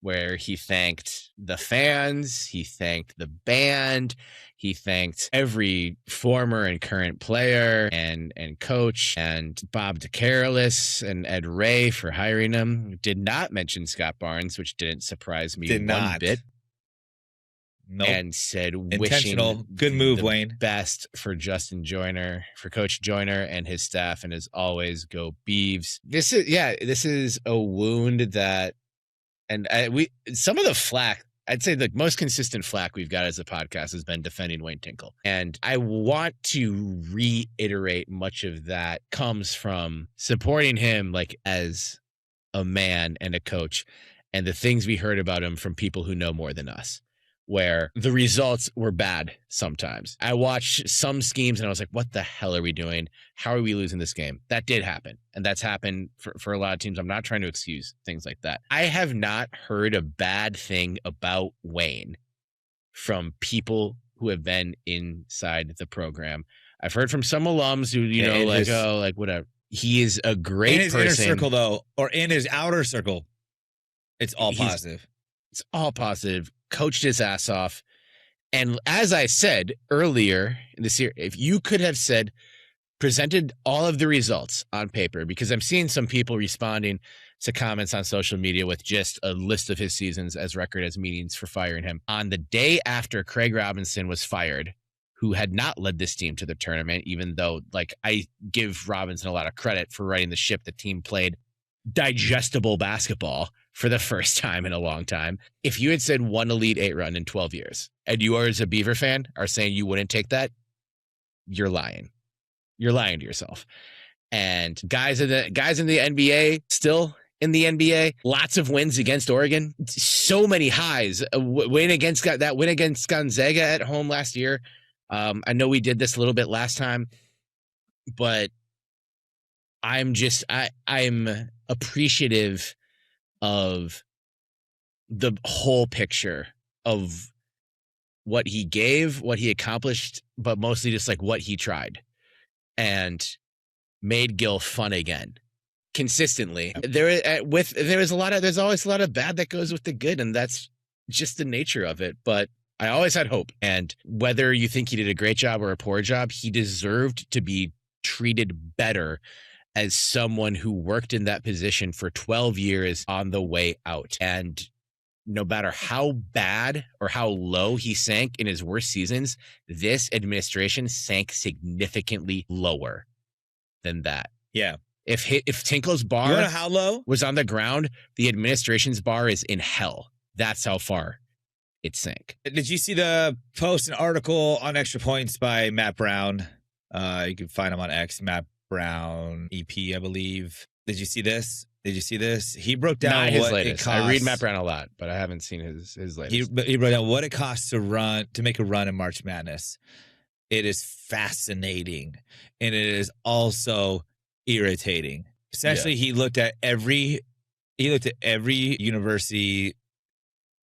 where he thanked the fans, he thanked the band, he thanked every former and current player and coach, and Bob DeCarolis and Ed Ray for hiring him. Did not mention Scott Barnes, which didn't surprise me one bit.
Nope.
And said
intentional. Good move, Wayne.
Best for Justin Joyner, for Coach Joyner and his staff, and as always, go Beavs. This is a wound that, and some of the flack, I'd say the most consistent flack we've got as a podcast has been defending Wayne Tinkle, and I want to reiterate much of that comes from supporting him like as a man and a coach, and the things we heard about him from people who know more than us, where the results were bad sometimes. I watched some schemes and I was like, what the hell are we doing? How are we losing this game? That did happen. And that's happened for a lot of teams. I'm not trying to excuse things like that. I have not heard a bad thing about Wayne from people who have been inside the program. I've heard from some alums who, whatever. He is a great person.
In his inner circle, though, or in his outer circle, it's all positive.
It's all positive. Coached his ass off. And as I said earlier in this year, if you could have presented all of the results on paper, because I'm seeing some people responding to comments on social media with just a list of his seasons as record as meetings for firing him. On the day after Craig Robinson was fired, who had not led this team to the tournament, even though I give Robinson a lot of credit for running the ship. The team played digestible basketball for the first time in a long time. If you had said 1 Elite 8 run in 12 years, and you as a Beaver fan are saying you wouldn't take that, you're lying. You're lying to yourself. And guys in the NBA, still in the NBA, lots of wins against Oregon, so many highs. Win against Gonzaga at home last year. I know we did this a little bit last time, but I'm appreciative of the whole picture of what he gave, what he accomplished, but mostly just like what he tried and made Gil fun again consistently. There's always a lot of bad that goes with the good, and that's just the nature of it. But I always had hope. And whether you think he did a great job or a poor job, he deserved to be treated better as someone who worked in that position for 12 years on the way out. And no matter how bad or how low he sank in his worst seasons, this administration sank significantly lower than that.
Yeah.
If Tinkle's bar
you know how low?
was on the ground, the administration's bar is in hell. That's how far it sank.
Did you see the post and article on Extra Points by Matt Brown? You can find him on X, Matt Brown EP, I believe. Did you see this? He broke down
Not his
what
latest.
it costs.
I read Matt Brown a lot, but I haven't seen his latest.
He broke down what it costs to make a run in March Madness. It is fascinating, and it is also irritating. Essentially, he looked at every university,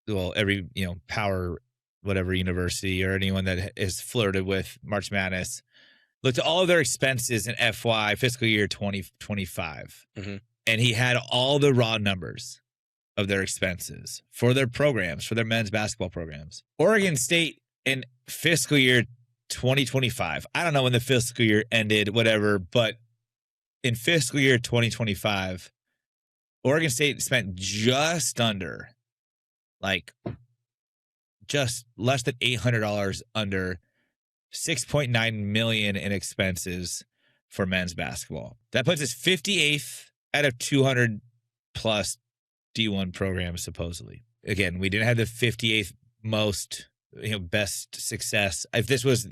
well, every power whatever university or anyone that has flirted with March Madness. Looked at all of their expenses in FY fiscal year 2025. Mm-hmm. And he had all the raw numbers of their expenses for their programs, for their men's basketball programs. Oregon State in fiscal year 2025. I don't know when the fiscal year ended, whatever, but in fiscal year 2025, Oregon State spent just less than $800 under $6.9 million in expenses for men's basketball. That puts us 58th out of 200 plus D1 programs, supposedly. Again, we didn't have the 58th most, best success. If this was,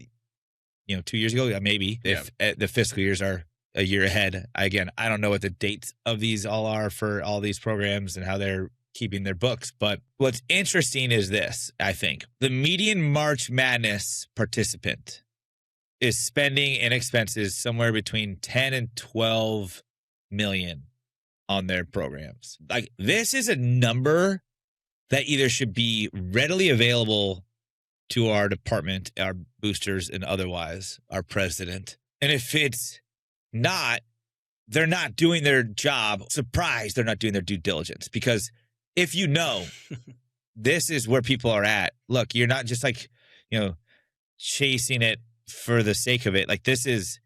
2 years ago, maybe. Yeah. If the fiscal years are a year ahead. Again, I don't know what the dates of these all are for all these programs and how they're keeping their books. But what's interesting is this, I think. The median March Madness participant is spending in expenses somewhere between 10 and 12 million on their programs. Like, this is a number that either should be readily available to our department, our boosters, and otherwise our president. And if it's not, they're not doing their job. Surprised they're not doing their due diligence, because if this is where people are at. Look, you're not just chasing it for the sake of it. Like, this is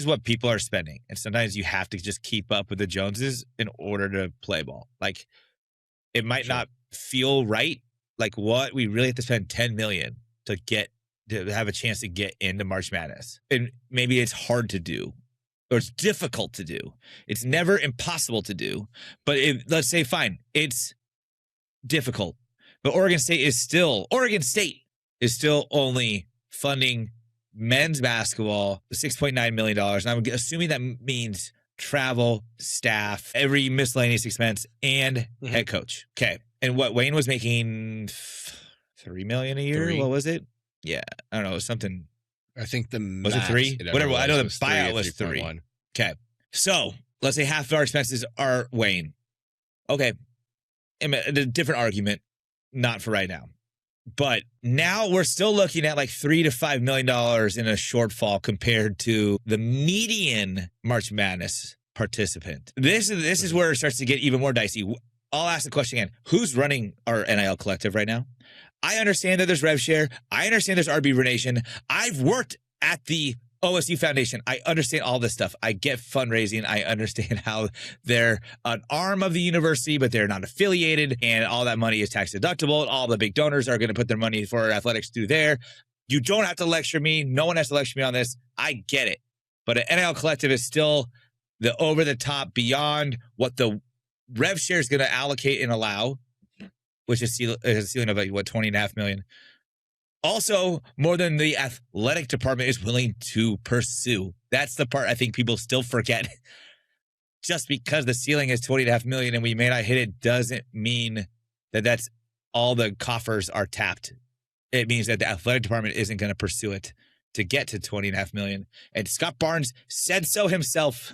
what people are spending. And sometimes you have to just keep up with the Joneses in order to play ball. Like, it might not feel right. Like, what we really have to spend $10 million to have a chance to get into March Madness. And maybe it's hard to do, or it's difficult to do. It's never impossible to do. But let's say, fine, it's difficult. But Oregon State is still only funding men's basketball, $6.9 million. And I'm assuming that means travel, staff, every miscellaneous expense, and head coach. Okay. And what Wayne was making $3 million a year? What was it? Yeah. I don't know. It was something.
I think
was it 3? Whatever. I know the buyout was 3. Okay. So let's say half of our expenses are Wayne. Okay. A different argument, not for right now. But now we're still looking at like $3 to $5 million in a shortfall compared to the median March Madness participant. This is where it starts to get even more dicey. I'll ask the question again. Who's running our NIL collective right now? I understand that there's RevShare. I understand there's RB Nation. I've worked at the OSU Foundation. I understand all this stuff. I get fundraising. I understand how they're an arm of the university, but they're not affiliated, and all that money is tax deductible. All the big donors are going to put their money for athletics through there. You don't have to lecture me. No one has to lecture me on this. I get it. But an NIL collective is still the over the top, beyond what the rev share is going to allocate and allow, which is a ceiling of like what, $20.5 million. Also, more than the athletic department is willing to pursue. That's the part I think people still forget. Just because the ceiling is $20.5 million and we may not hit it doesn't mean that that's all the coffers are tapped. It means that the athletic department isn't going to pursue it to get to $20.5 million. And Scott Barnes said so himself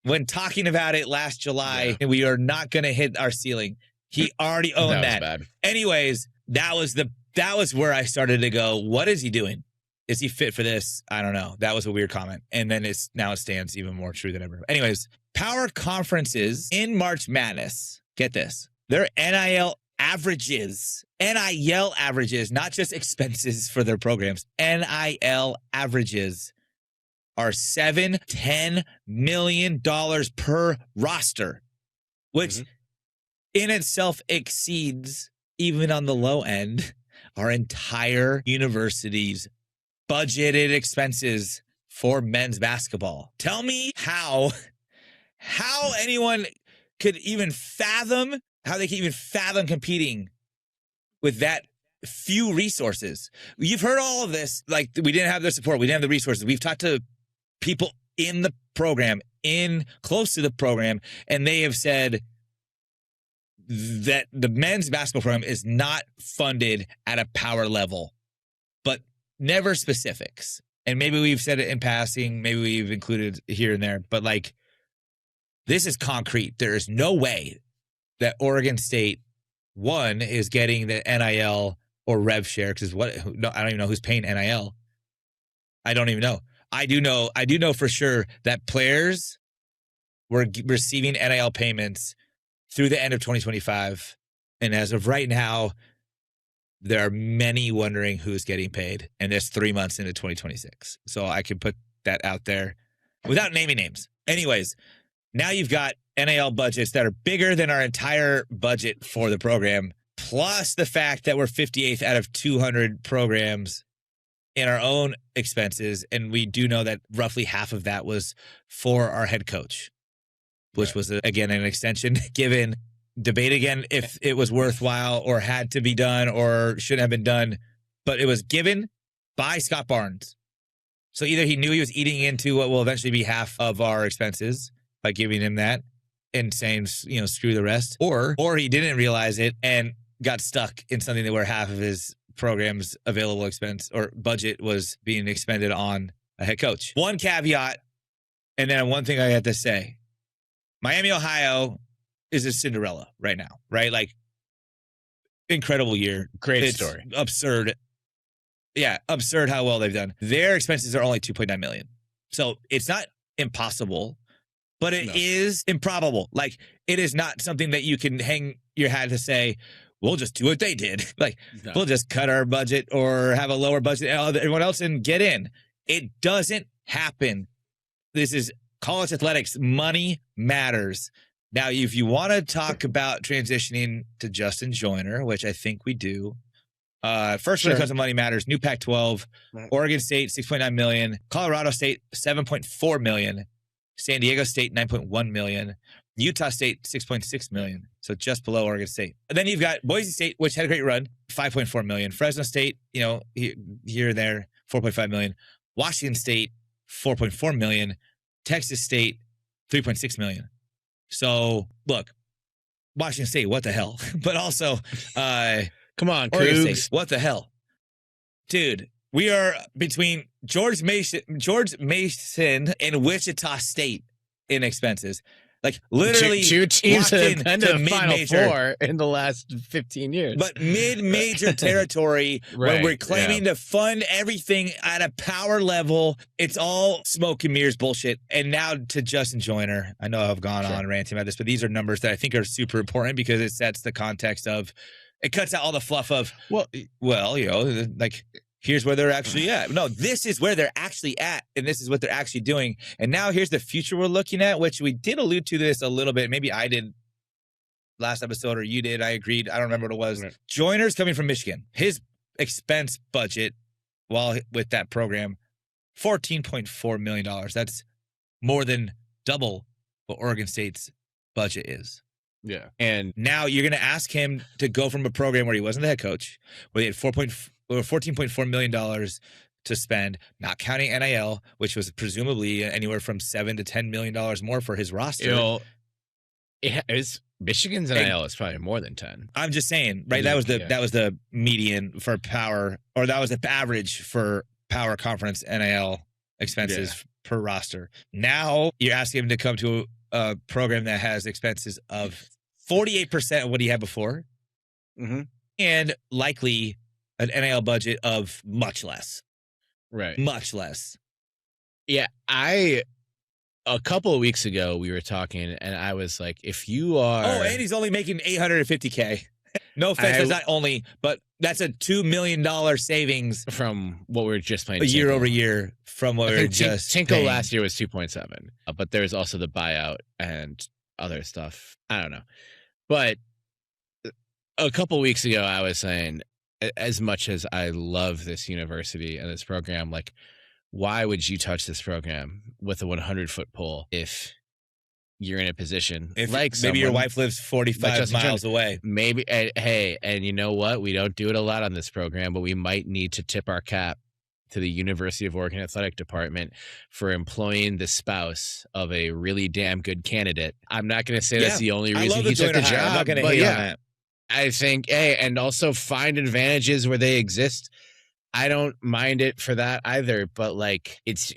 when talking about it last July. And we are not going to hit our ceiling. He already owned that.
Bad.
Anyways, that was where I started to go, what is he doing? Is he fit for this? I don't know. That was a weird comment. And then it stands even more true than ever. Anyways, power conferences in March Madness. Get this. Their NIL averages, not just expenses for their programs. NIL averages are $7-10 million per roster, which in itself exceeds, even on the low end, our entire university's budgeted expenses for men's basketball. Tell me how anyone could even fathom, how they can even fathom competing with that few resources. You've heard all of this, like we didn't have the support, we didn't have the resources. We've talked to people in the program, close to the program, and they have said that the men's basketball program is not funded at a power level, but never specifics. And maybe we've said it in passing, maybe we've included here and there, but like, this is concrete. There is no way that Oregon State, one, is getting the NIL or rev share, because I don't even know who's paying NIL. I don't even know. I do know for sure that players were receiving NIL payments through the end of 2025. And as of right now, there are many wondering who's getting paid. And there's 3 months into 2026. So I can put that out there without naming names. Anyways, now you've got NIL budgets that are bigger than our entire budget for the program, plus the fact that we're 58th out of 200 programs in our own expenses. And we do know that roughly half of that was for our head coach, which was, again, an extension given. Debate again if it was worthwhile or had to be done or should have been done, but it was given by Scott Barnes. So either he knew he was eating into what will eventually be half of our expenses by giving him that and saying, screw the rest, or he didn't realize it and got stuck in something that where half of his program's available expense or budget was being expended on a head coach. One caveat, and then one thing I have to say. Miami, Ohio is a Cinderella right now, right? Like, incredible year.
Great story.
Absurd. Yeah, absurd how well they've done. Their expenses are only $2.9 million. So it's not impossible, but it is improbable. Like, it is not something that you can hang your hat to say, we'll just do what they did. Like, we'll just cut our budget or have a lower budget and everyone else and get in. It doesn't happen. This is college athletics. Money matters. Now, if you want to talk about transitioning to Justin Joyner, which I think we do, first when it comes to money matters, new Pac-12, Oregon State, $6.9 million, Colorado State, $7.4 million, San Diego State, $9.1 million, Utah State, $6.6 million, so just below Oregon State. And then you've got Boise State, which had a great run, $5.4 million, Fresno State, here and there, $4.5 million, Washington State, $4.4 million, Texas State, $3.6 million. So, look, Washington State, what the hell? But also,
come on,
Oregon State, what the hell? Dude, we are between George Mason and Wichita State in expenses. Like, literally,
two teams have been to the Final
mid-major.
Four in the last 15 years.
But mid-major territory, when we're claiming to fund everything at a power level, it's all smoke and mirrors bullshit. And now to Justin Joyner. I know I've gone on ranting about this, but these are numbers that I think are super important because it sets the context of, it cuts out all the fluff of, like, here's where they're actually at. No, this is where they're actually at, and this is what they're actually doing. And now here's the future we're looking at, which we did allude to this a little bit. Maybe I did last episode, or you did. I agreed. I don't remember what it was. Right. Joyner's coming from Michigan. His expense budget while with that program, $14.4 million. That's more than double what Oregon State's budget is.
Yeah. And
now you're going to ask him to go from a program where he wasn't the head coach, where he had $14.4 million to spend, not counting NIL, which was presumably anywhere from $7 to $10 million more for his roster.
It is Michigan's NIL is probably more than 10.
I'm just saying, right? That was the median for power, or that was the average for power conference NIL expenses per roster. Now you're asking him to come to a program that has expenses of 48% of what he had before, and likely an NIL budget of much less.
Right.
Much less.
Yeah. A couple of weeks ago, we were talking, and I was like, if you are...
Oh, and he's only making $850K. No offense, that's not only, but that's a $2 million savings
from what we were just playing
year over year from what we were just
Tinkle
paying.
last year was 2.7, but there's also the buyout and other stuff. I don't know. But a couple of weeks ago, I was saying, as much as I love this university and this program, like, why would you touch this program with a 100-foot pole if you're in a position like
maybe your wife lives 45 miles away?
Maybe. Hey, and you know what? We don't do it a lot on this program, but we might need to tip our cap to the University of Oregon Athletic Department for employing the spouse of a really damn good candidate. I'm not going to say that's the only reason he took the job.
I'm not going to hate on that.
I think, and also find advantages where they exist. I don't mind it for that either, but like it's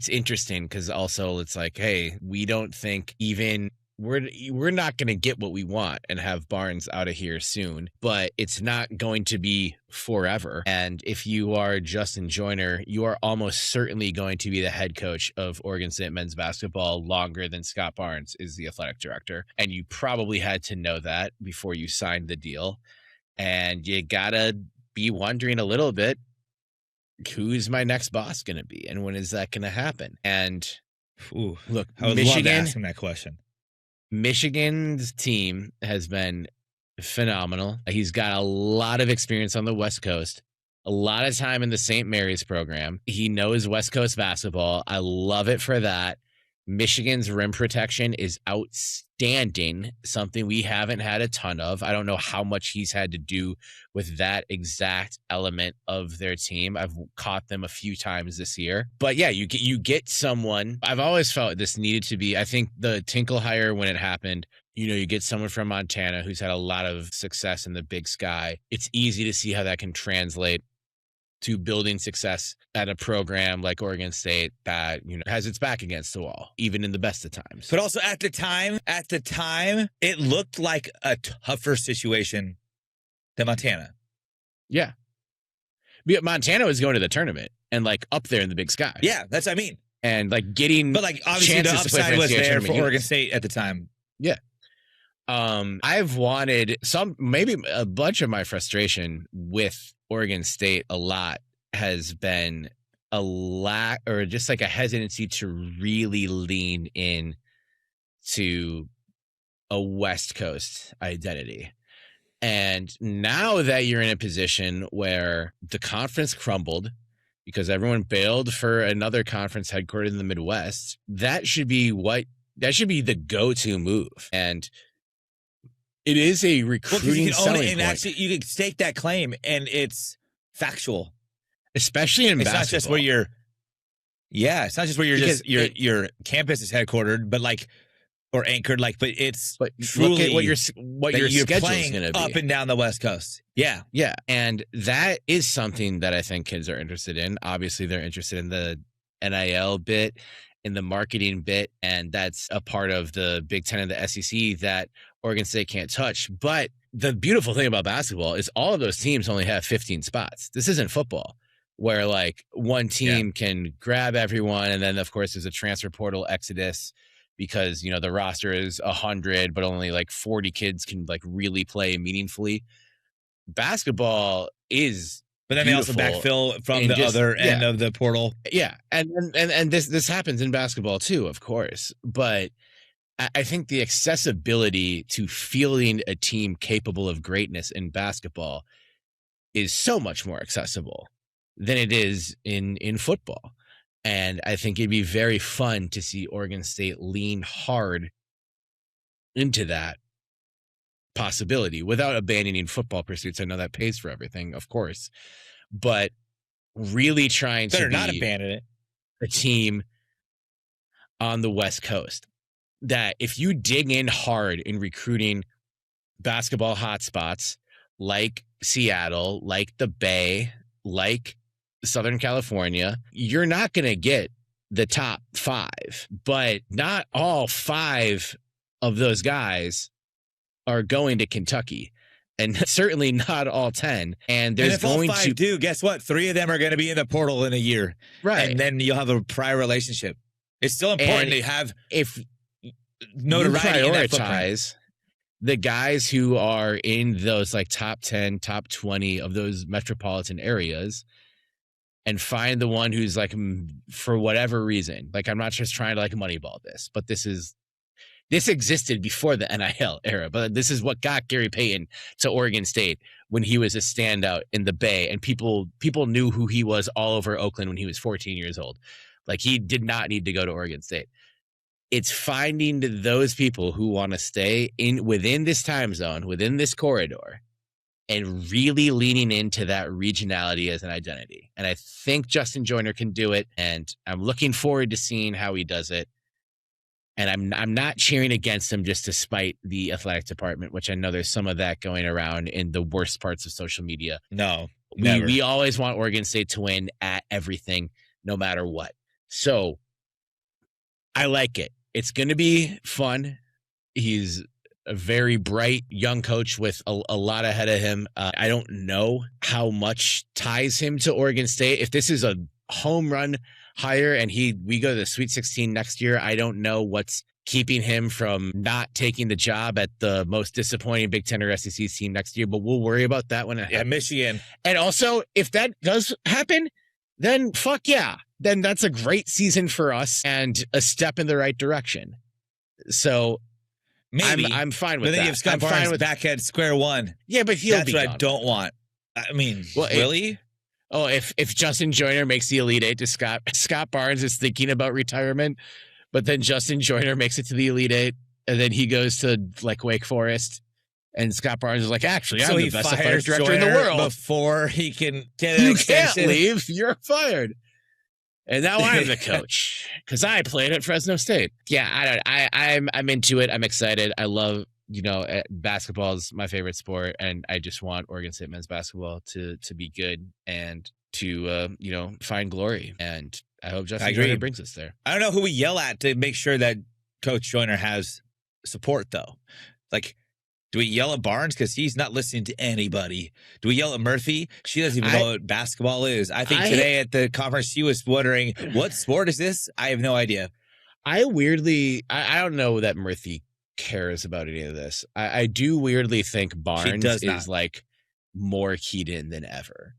interesting because also it's like, hey, we don't think even we're not going to get what we want and have Barnes out of here soon, but it's not going to be forever. And if you are Justin Joyner, you are almost certainly going to be the head coach of Oregon State men's basketball longer than Scott Barnes is the athletic director. And you probably had to know that before you signed the deal. And you gotta be wondering a little bit, who's my next boss going to be and when is that going to happen? And
look, I would love to ask him that question.
Michigan's team has been phenomenal. He's got a lot of experience on the West Coast, a lot of time in the St. Mary's program. He knows West Coast basketball. I love it for that. Michigan's rim protection is outstanding, something we haven't had a ton of. I don't know how much he's had to do with that exact element of their team. I've caught them a few times this year. But yeah, you get someone. I've always felt this needed to be, I think the Tinkle hire when it happened, you get someone from Montana who's had a lot of success in the Big Sky. It's easy to see how that can translate to building success at a program like Oregon State that, has its back against the wall, even in the best of times.
But also at the time, it looked like a tougher situation than Montana.
Yeah. Montana was going to the tournament and like up there in the Big Sky.
Yeah, that's what I mean.
And like getting,
but like obviously the upside was there for Oregon State at the time.
Yeah. I've wanted maybe a bunch of my frustration with Oregon State a lot has been a lack or just like a hesitancy to really lean in to a West Coast identity. And now that you're in a position where the conference crumbled because everyone bailed for another conference headquartered in the Midwest, that should be the go-to move. And it is a recruiting selling point. And
actually, you can stake that claim, and it's factual,
especially in basketball.
It's not just where you're. Yeah, it's not just where your campus is headquartered, but like or anchored, like. But it's truly
look at what your schedule is going to be
up and down the West Coast. Yeah,
yeah, and that is something that I think kids are interested in. Obviously, they're interested in the NIL bit, in the marketing bit, and that's a part of the Big Ten and the SEC that Oregon State can't touch. But the beautiful thing about basketball is all of those teams only have 15 spots. This isn't football where like one team can grab everyone. And then of course there's a transfer portal exodus because, the roster is 100, but only like 40 kids can like really play meaningfully. Basketball is,
but then they also backfill from the other end of the portal.
Yeah. And this happens in basketball too, of course. But I think the accessibility to fielding a team capable of greatness in basketball is so much more accessible than it is in football. And I think it'd be very fun to see Oregon State lean hard into that possibility without abandoning football pursuits. I know that pays for everything, of course, but really trying
Better
to be
not abandon it.
a team on the West Coast that if you dig in hard in recruiting basketball hotspots like Seattle, like the Bay, like Southern California, you're not going to get the top 5, but not all 5 of those guys are going to Kentucky, and certainly not all 10. And there's
if
going
all 5
to
do, guess what? 3 of them are going to be in the portal in a year,
right,
and then you'll have a prior relationship. It's still important to have
if
notoriety
you
in that footprint.
prioritize the guys who are in those like top 10, top 20 of those metropolitan areas, and find the one who's like, for whatever reason, like I'm not just trying to like moneyball this, but this existed before the NIL era, but this is what got Gary Payton to Oregon State when he was a standout in the Bay, and people knew who he was all over Oakland when he was 14 years old. Like, he did not need to go to Oregon State. It's finding those people who want to stay within this time zone, within this corridor, and really leaning into that regionality as an identity. And I think Justin Joyner can do it, and I'm looking forward to seeing how he does it. And I'm not cheering against him just to spite the athletic department, which I know there's some of that going around in the worst parts of social media.
No,
we always want Oregon State to win at everything, no matter what. So I like it. It's going to be fun. He's a very bright young coach with a lot ahead of him. I don't know how much ties him to Oregon State. If this is a home run hire and we go to the Sweet 16 next year, I don't know what's keeping him from not taking the job at the most disappointing Big Ten or SEC team next year, but we'll worry about that when it happens.
Michigan.
And also, if that does happen, then fuck yeah. Then that's a great season for us and a step in the right direction. So
maybe
I'm fine with
but then
that.
you have Scott Barnes back at square one.
Yeah, but
that's what I don't want. I mean, really?
If Justin Joyner makes the Elite Eight to Scott Barnes is thinking about retirement, but then Justin Joyner makes it to the Elite Eight, and then he goes to like Wake Forest, and Scott Barnes is like, actually, I'm the best athletic director in the world.
Before he can get an
you
extension.
Can't leave. You're fired. And now I'm the coach because I played at Fresno State. Yeah, I'm into it. I'm excited. I love, basketball is my favorite sport, and I just want Oregon State men's basketball to be good and to find glory. And I hope Justin Joyner brings us there.
I don't know who we yell at to make sure that Coach Joyner has support, though. Like, do we yell at Barnes because he's not listening to anybody? Do we yell at Murphy? She doesn't even know what basketball is. I think today at the conference she was wondering, what sport is this? I have no idea.
I don't know that Murphy cares about any of this. I do weirdly think Barnes is like more keyed in than ever.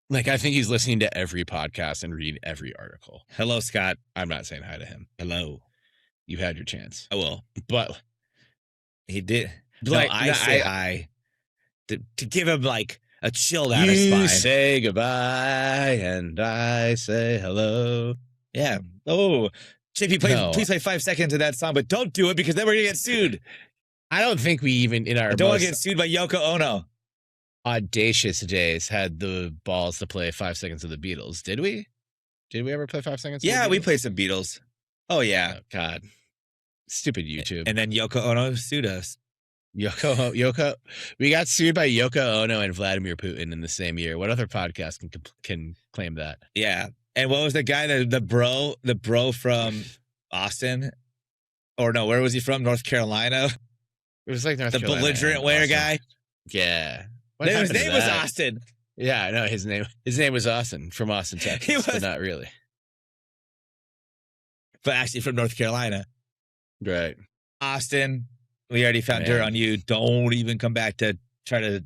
Like, I think he's listening to every podcast and reading every article.
Hello, Scott.
I'm not saying hi to him.
Hello.
You had your chance.
I will.
But
he did. Like, I say hi to give him like a chill down his spine.
You say goodbye and I say hello.
Yeah. Oh, JP, please play 5 seconds of that song, but don't do it because then we're gonna get sued.
I don't think we even I
don't want to get sued by Yoko Ono.
Audacious days had the balls to play 5 seconds of the Beatles. Did we? Did we ever play 5 seconds?
Yeah, we played some Beatles. Oh yeah.
Oh, God. Stupid YouTube.
And then Yoko Ono sued us.
Yoko, we got sued by Yoko Ono and Vladimir Putin in the same year. What other podcast can claim that?
Yeah, and what was the guy the bro from Austin, or no? Where was he from? North Carolina.
It was like North
the
Carolina.
Belligerent wear guy.
Yeah,
his name was Austin.
Yeah, no, his name was Austin from Austin, Texas, but not really.
But actually from North Carolina,
right?
Austin. We already found dirt on you. Don't even come back to try to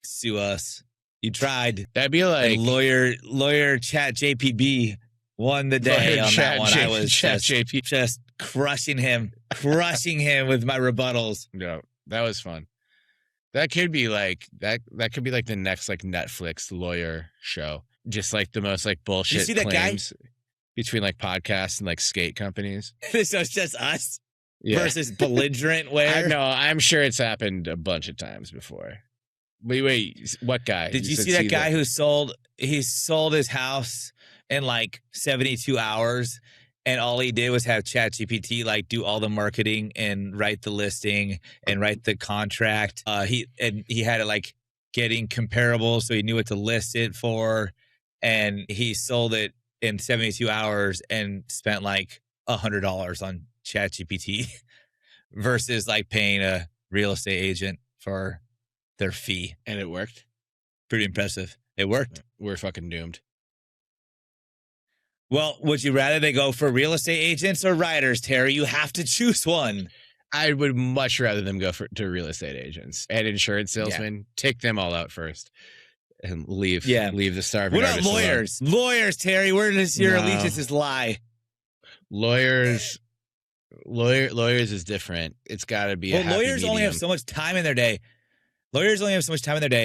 sue us. You tried.
That'd be like
lawyer chat JPB won the day on that one. I was just crushing him with my rebuttals.
No, that was fun. That could be like that could be like the next like Netflix lawyer show. Just like the most like bullshit
you see that
claims between like podcasts and like skate companies.
So it's just us. versus belligerent
I
wear.
know. I'm sure it's happened a bunch of times before. Wait, what guy?
Did you see that guy who sold his house in like 72 hours, and all he did was have ChatGPT like do all the marketing and write the listing and write the contract. He had it like getting comparable, so he knew what to list it for, and he sold it in 72 hours and spent like $100 on ChatGPT versus like paying a real estate agent for their fee.
And it worked?
Pretty impressive. It worked.
We're fucking doomed.
Well, would you rather they go for real estate agents or writers, Terry? You have to choose one.
I would much rather them go to real estate agents and insurance salesmen. Yeah. Take them all out first and leave the starving
What about lawyers?
Alone.
Lawyers, Terry, where does your allegiances lie?
Lawyers is different. It's got to be
lawyers only have so much time in their day.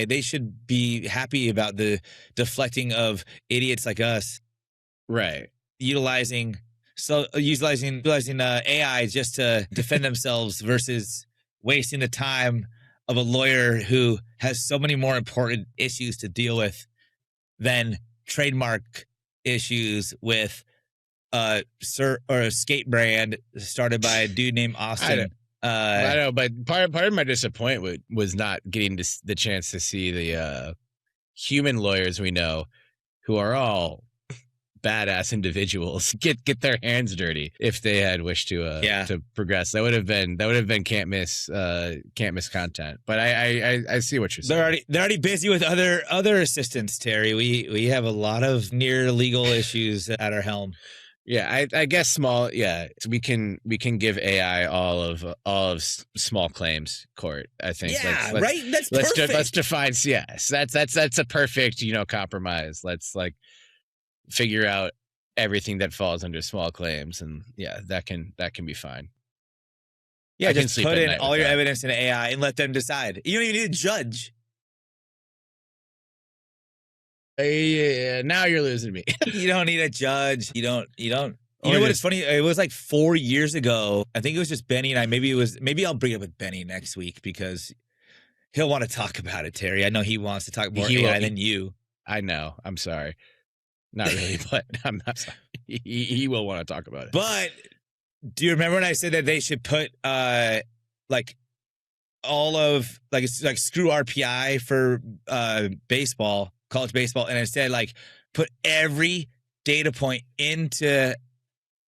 They should be happy about the deflecting of idiots like us.
Right.
Utilizing AI just to defend themselves versus wasting the time of a lawyer who has so many more important issues to deal with than trademark issues with a skate brand started by a dude named Austin.
I know, but part of my disappointment was not getting the chance to see the human lawyers we know who are all badass individuals get their hands dirty if they had wished to progress. That would have been can't miss content. But I see what you're saying.
They're already busy with other assistants, Terry. We have a lot of near legal issues at our helm.
Yeah, I guess small. Yeah, we can give AI all of small claims court. I think.
Yeah, right. That's perfect.
Let's define. Yes, that's a perfect compromise. Let's figure out everything that falls under small claims, and that can be fine.
Yeah, just put in all your evidence in AI and let them decide. You don't even need a judge.
Yeah, now you're losing me.
You don't need a judge. You don't. You know what? It's funny. It was like 4 years ago. I think it was just Benny and I. Maybe I'll bring it up with Benny next week because he'll want to talk about it, Terry. I know he wants to talk more AI than you.
I know. I'm sorry. Not really, but I'm not sorry. He will want to talk about it.
But do you remember when I said that they should put all of screw RPI for baseball, college baseball, and instead put every data point into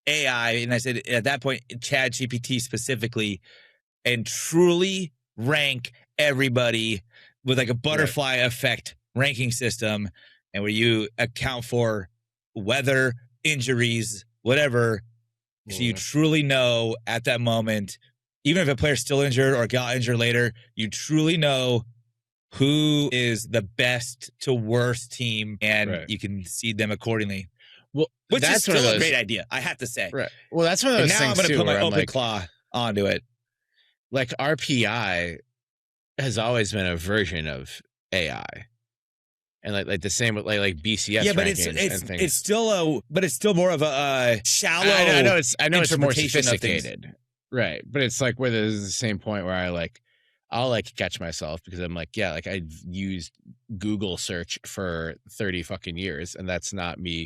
AI, and I said at that point ChatGPT specifically, and truly rank everybody with a butterfly effect ranking system, and where you account for weather, injuries, whatever, so you truly know at that moment, even if a player's still injured or got injured later, you truly know who is the best to worst team, and you can seed them accordingly.
Well,
which is still a great idea, I have to say.
Right. Well, that's one of those things.
Now I'm going to put my open claw onto it.
RPI has always been a version of AI, and like the same with like BCS.
Yeah, but it's still more of a shallow.
I know it's more sophisticated, right? But it's where there's the same point where I'll catch myself because I'm I've used Google search for 30 fucking years, and that's not me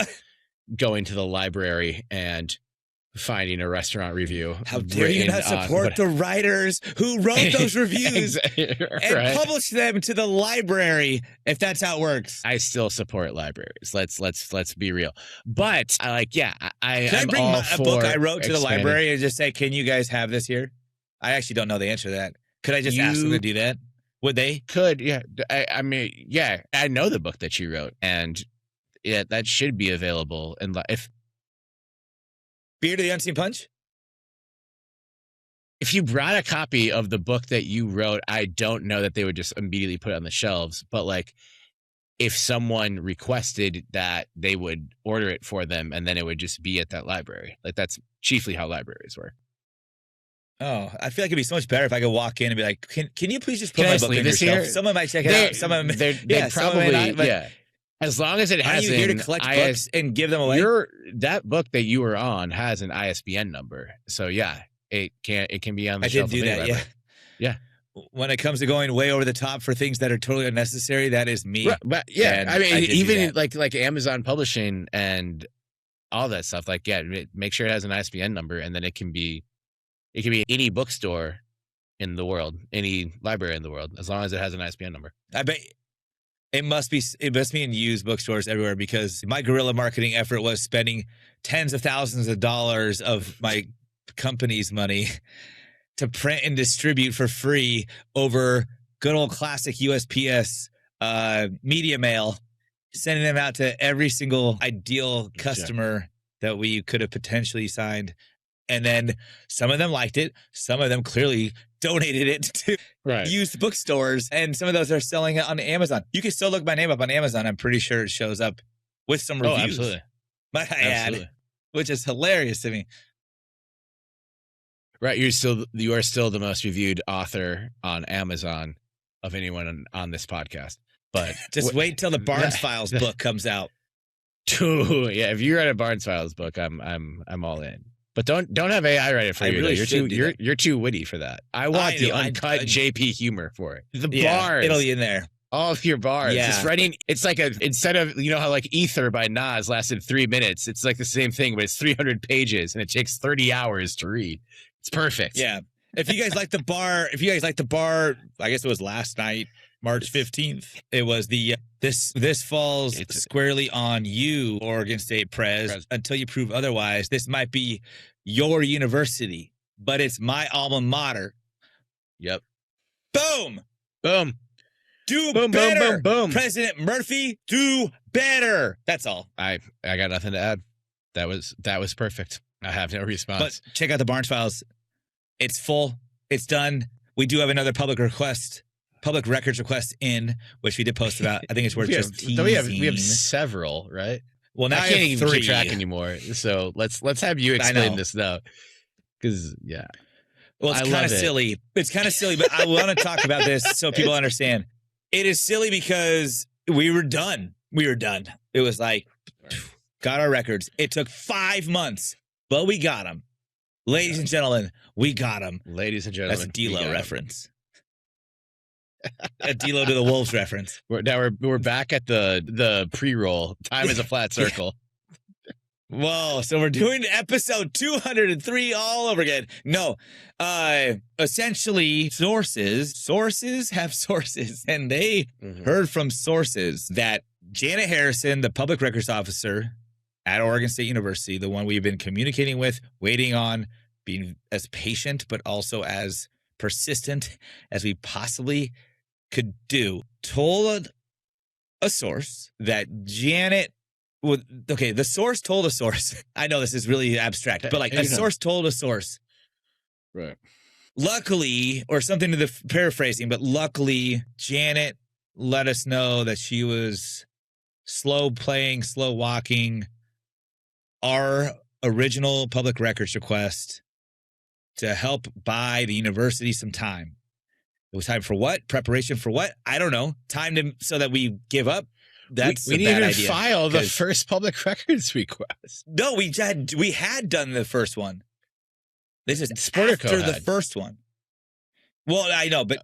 going to the library and finding a restaurant review.
How dare you not support the writers who wrote those reviews and publish them to the library if that's how it works.
I still support libraries. Let's be real. But I
Can I bring a book I wrote to the library and just say, can you guys have this here? I actually don't know the answer to that. Could I just ask them to do that? Would they?
Could, yeah. I mean, yeah. I know the book that you wrote, and that should be available. And if
Beer to the Unseen Punch?
If you brought a copy of the book that you wrote, I don't know that they would just immediately put it on the shelves. But if someone requested that, they would order it for them, and then it would just be at that library. That's chiefly how libraries work.
Oh, I feel like it'd be so much better if I could walk in and be like, can you please just put my book in your shelf? Someone might check it out. Someone
probably. As long as it has,
you here to collect books and give them away?
That book that you were on has an ISBN number. So yeah, it can be on the
I
shelf
did do
of any
that,
library.
yeah. When it comes to going way over the top for things that are totally unnecessary, that is me.
Right, but yeah,
And
I mean,
I did do
even
that.
like Amazon publishing and all that stuff. Like, yeah, make sure it has an ISBN number, and then it can be any bookstore in the world, any library in the world, as long as it has an ISBN number.
I bet it must be in used bookstores everywhere, because my guerrilla marketing effort was spending tens of thousands of dollars of my company's money to print and distribute for free over good old classic USPS media mail, sending them out to every single ideal customer that we could have potentially signed. And then some of them liked it. Some of them clearly donated it to used bookstores. And some of those are selling it on Amazon. You can still look my name up on Amazon. I'm pretty sure it shows up with some reviews.
Oh, absolutely.
Might I add, which is hilarious to me.
Right. You are still the most reviewed author on Amazon of anyone on this podcast. But
just wait till the Barnes Files book comes out.
Yeah, if you write a Barnes Files book, I'm all in. But don't have AI write it for you. Really you're too witty for that. I want the uncut JP humor for it. The bars.
It'll be in there.
All of your bars.
Yeah.
Just writing. It's like instead of, how like Ether by Nas lasted 3 minutes, it's like the same thing, but it's 300 pages and it takes 30 hours to read. It's perfect.
Yeah. If you guys like the bar, I guess it was last night, March 15th. It was the this falls squarely on you, Oregon State Prez. Until you prove otherwise, this might be your university, but it's my alma mater.
Yep.
Boom.
Boom.
Do
boom,
better.
Boom, boom, boom.
President Murphy, do better. That's all.
I got nothing to add. That was perfect. I have no response.
But check out the Barnes Files. It's full. It's done. We do have another public records request in, which we did post about. I think it's worth just teasing.
We have several, right?
Well, now
I can't even keep track anymore. So let's have you explain this now. Because
well, it's kind of silly. It's kind of silly, but I want to talk about this so people understand. It is silly because we were done. It was like, got our records. It took 5 months, but we got them. Ladies and gentlemen, we got them.
Ladies and gentlemen,
that's a D-Lo reference. A D-Lo to the Wolves reference.
We're back at the pre-roll. Time is a flat circle.
Whoa! So we're doing episode 203 all over again. No, essentially, sources have sources, and they heard from sources that Janet Harrison, the public records officer at Oregon State University, the one we've been communicating with, waiting on, being as patient but also as persistent as we possibly could do, told a source that Janet would. Okay, the source told a source. I know this is really abstract, but like a source told a source.
Right.
Luckily, or something to the paraphrasing, but luckily, Janet let us know that she was slow walking our original public records request to help buy the university some time. It was time for what? Preparation for what? I don't know. Time so that we give up. That's
we didn't even file the first public records request.
No, we had done the first one. This is
Sportico
after the first one. Well, I know, but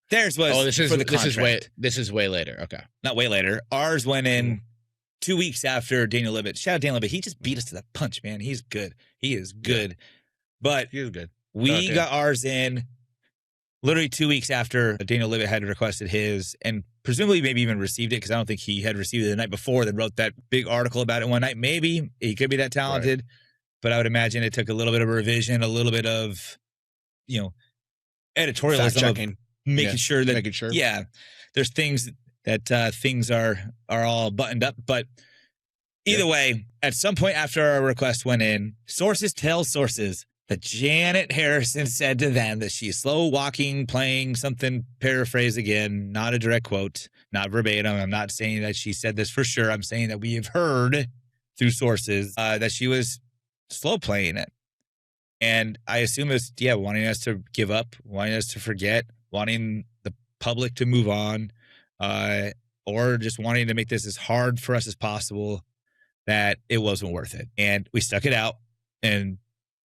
theirs was for the contract.
This is way later. Okay,
not way later. Ours went in 2 weeks after Daniel Libet. Shout out Daniel Libet. He just beat us to the punch, man. He's good. He is good. But
he is good.
We got ours in literally 2 weeks after Daniel Libet had requested his, and presumably maybe even received it, because I don't think he had received it the night before, then wrote that big article about it one night. Maybe he could be that talented, but I would imagine it took a little bit of revision, a little bit of, editorialism, making sure that, there's things that things are all buttoned up. But either way, at some point after our request went in, sources tell sources that Janet Harrison said to them that she's slow walking, playing something, paraphrase again, not a direct quote, not verbatim. I'm not saying that she said this for sure. I'm saying that we have heard through sources that she was slow playing it. And I assume it's, wanting us to give up, wanting us to forget, wanting the public to move on, or just wanting to make this as hard for us as possible, that it wasn't worth it. And we stuck it out. And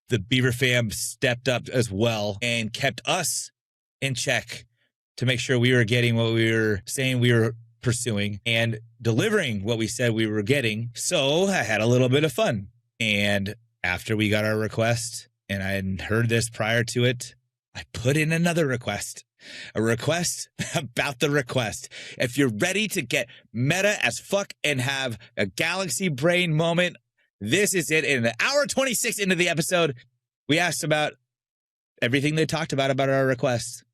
the Beaver fam stepped up as well and kept us in check to make sure we were getting what we were saying we were pursuing and delivering what we said we were getting. So I had a little bit of fun. And after we got our request, and I hadn't heard this prior to it, I put in another request. A request about the request. If you're ready to get meta as fuck and have a galaxy brain moment, this is it. In an hour 26 into the episode, we asked about everything they talked about our requests,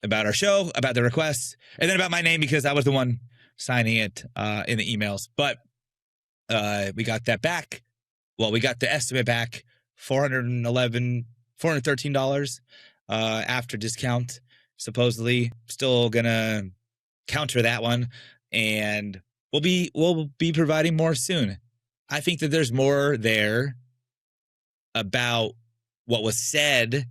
about our show, about the requests, and then about my name because I was the one signing it in the emails. But we got that back. Well, we got the estimate back, $413 after discount. Supposedly, still gonna counter that one, and we'll be providing more soon. I think that there's more there about what was said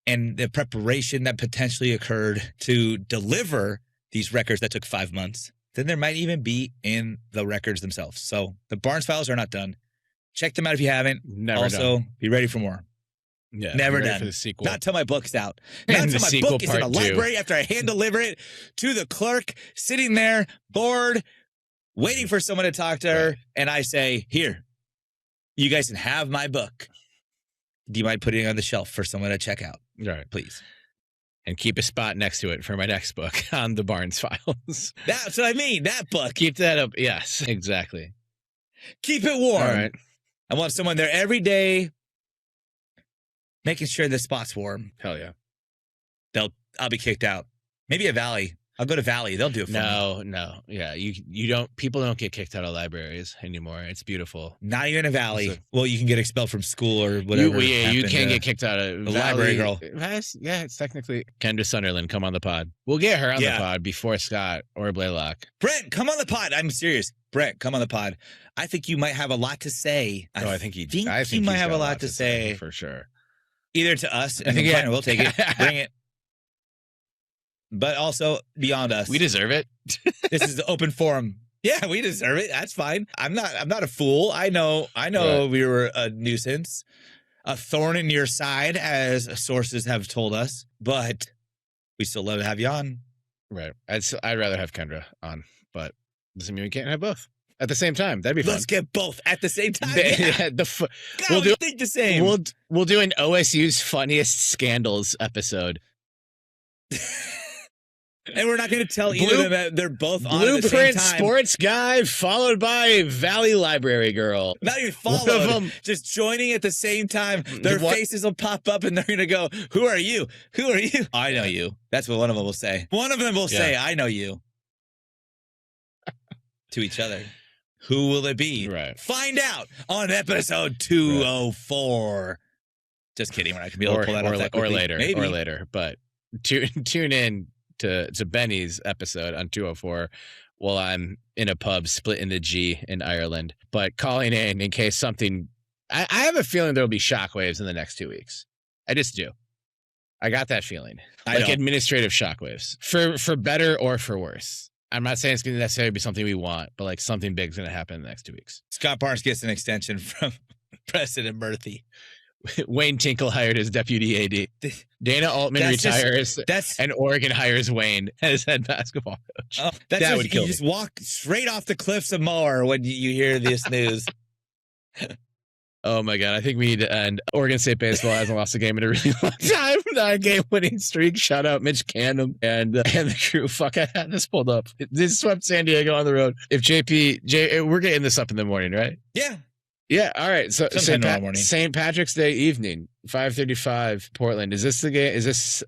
and the preparation that potentially occurred to deliver these records that took 5 months than there might even be in the records themselves. So the Barnes files are not done. Check them out if you haven't.
Never
also,
done.
Be ready for more.
Yeah,
never
ready
done.
for the sequel.
Not till my book's out. Not
And
till
the
my
sequel
book is in the
part two.
library after I hand deliver it to the clerk, sitting there, bored, waiting for someone to talk to her.
Right.
And I say, here, you guys can have my book. Do you mind putting it on the shelf for someone to check out?
All right.
Please.
And keep a spot next to it for my next book on the Barnes files.
That's what I mean. That book.
Keep that up. Yes, exactly.
Keep it warm.
All right.
I want someone there every day, making sure the spot's warm.
Hell yeah.
I'll be kicked out. Maybe a Valley. I'll go to Valley. They'll do it for me.
No. Yeah, you don't. People don't get kicked out of libraries anymore. It's beautiful.
Not even a Valley.
So,
well, you can get expelled from school or whatever.
You can get kicked out of
the library girl.
Yeah, it's technically Kendra Sunderland. Come on the pod. We'll get her on the pod before Scott or Blaylock.
Brent, come on the pod. I'm serious. Brent, come on the pod. I think you might have a lot to say.
I think he
might have a lot to say
for sure.
Either to us, and fine, we'll take it. Bring it. But also beyond us.
We deserve it.
This is the open forum. Yeah, we deserve it. That's fine. I'm not a fool. I know right. We were a nuisance, a thorn in your side, as sources have told us, but we still love to have you on.
Right. I'd rather have Kendra on, but doesn't mean we can't have both at the same time. That'd be fun.
Let's get both at the same time.
We'll
think the same.
We'll do an OSU's funniest scandals episode.
And we're not going to tell either of them that they're both on at the same
Blueprint
time.
Sports Guy followed by Valley Library Girl.
Not even followed, just joining at the same time. Their faces will pop up and they're going to go, who are you? Who are you? I know you. That's what one of them will say. One of them will say, I know you. To each other. Who will it be?
Right.
Find out on episode 204. Right. Just kidding. We're not going to be able to pull that off that quickly.
Or later. But tune in to Benny's episode on 204 while I'm in a pub splitting the G in Ireland, but calling in case something. I have a feeling there'll be shockwaves in the next 2 weeks. I just do. I got that feeling. Like administrative shockwaves for better or for worse. I'm not saying it's going to necessarily be something we want, but like something big's going to happen in the next 2 weeks. Scott
Barnes gets an extension from President Murphy.
Wayne Tinkle hired as deputy AD. Dana Altman retires, and Oregon hires Wayne as head basketball coach.
That would kill me. You just walk straight off the cliffs of Moore when you hear this news.
Oh my God. I think we need to end. Oregon State baseball hasn't lost a game in a really long time. 9-game winning streak. Shout out Mitch Canham and the crew. Fuck, I had this pulled up. This swept San Diego on the road. If we're getting this up in the morning, right?
Yeah.
Yeah, all right. So St. Patrick's Day evening, 5:35, Portland. Is this the game?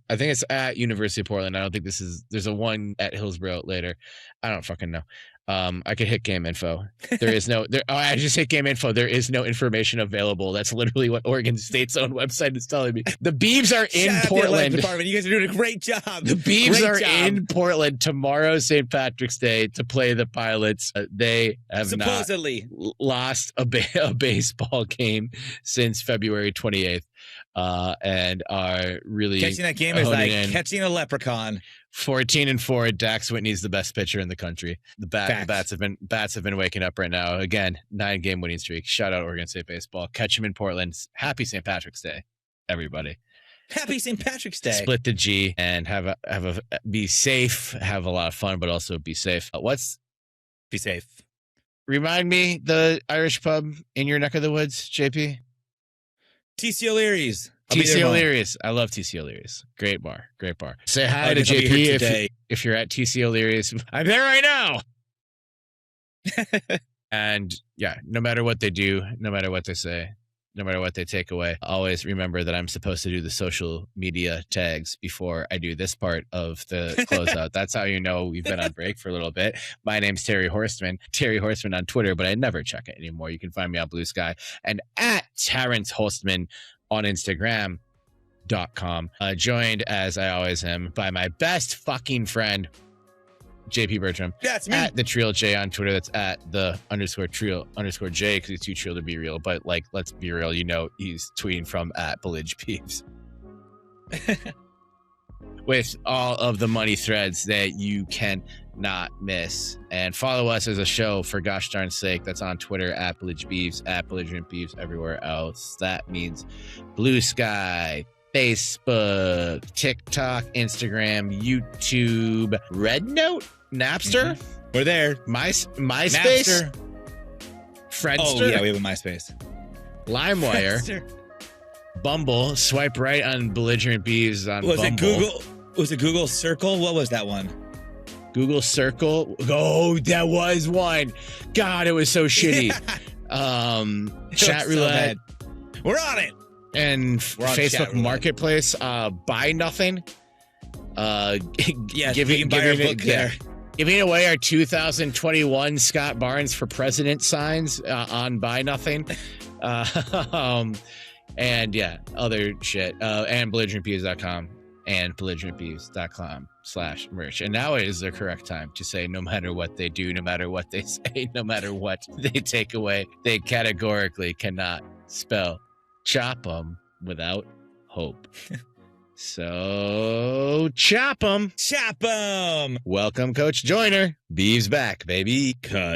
I think it's at University of Portland. I don't think there's a one at Hillsborough later. I don't fucking know. I could hit game info. I just hit game info. There is no information available. That's literally what Oregon State's own website is telling me. The Beavs are in Portland.
Department. You guys are doing a great job.
The Beavs are in Portland tomorrow, St. Patrick's Day, to play the Pilots. They have
supposedly
not lost a baseball game since February 28th. And are really
catching that game is like catching a leprechaun.
14-4. Dax Whitney's the best pitcher in the country. The bats have been waking up right now. Again, 9-game winning streak. Shout out Oregon State baseball. Catch him in Portland. Happy St. Patrick's Day. everybody.
Happy St. Patrick's Day.
Split the G and be safe, have a lot of fun, but also be safe.
Be safe.
Remind me the Irish pub in your neck of the woods, JP?
TC O'Leary's.
TC O'Leary's. I love TC O'Leary's. Great bar. Say hi to JP if you're at TC O'Leary's. I'm there right now. And yeah, no matter what they do, no matter what they say, no matter what they take away, always remember that I'm supposed to do the social media tags before I do this part of the closeout. That's how you know we've been on break for a little bit. My name's Terry Horstman on Twitter, but I never check it anymore. You can find me on Blue Sky and at Terrence Horstman on Instagram.com. Joined, as I always am, by my best fucking friend, JP Bertram.
That's me.
At the Trill J on Twitter. That's at the _Trill _J because he's too trill to be real. But like, let's be real. You know, he's tweeting from at Beavs. With all of the money threads that you cannot miss. And follow us as a show, for gosh darn sake. That's on Twitter at Beavs, at Belligerent Beavs, everywhere else. That means Blue Sky, Facebook, TikTok, Instagram, YouTube, Red Note, Napster.
We're there.
MySpace,
Napster.
Friendster.
Oh, yeah, we have a MySpace.
LimeWire, Bumble. Swipe right on Belligerent Beavs on Bumble.
Was it Google Circle? What was that one?
Google Circle. Oh, that was one. God, it was so shitty. Chat roulette.
So we're on it.
And Facebook Marketplace. Buy nothing. Giving away our 2021 Scott Barnes for President signs on Buy Nothing. And yeah, other shit. And belligerentbeavs.com and belligerentbeavs.com/merch. And now is the correct time to say, no matter what they do, no matter what they say, no matter what they take away, they categorically cannot spell chop 'em without hope. So chop 'em.
Chop 'em.
Welcome, Coach Joyner. Beavs back, baby.
Cut.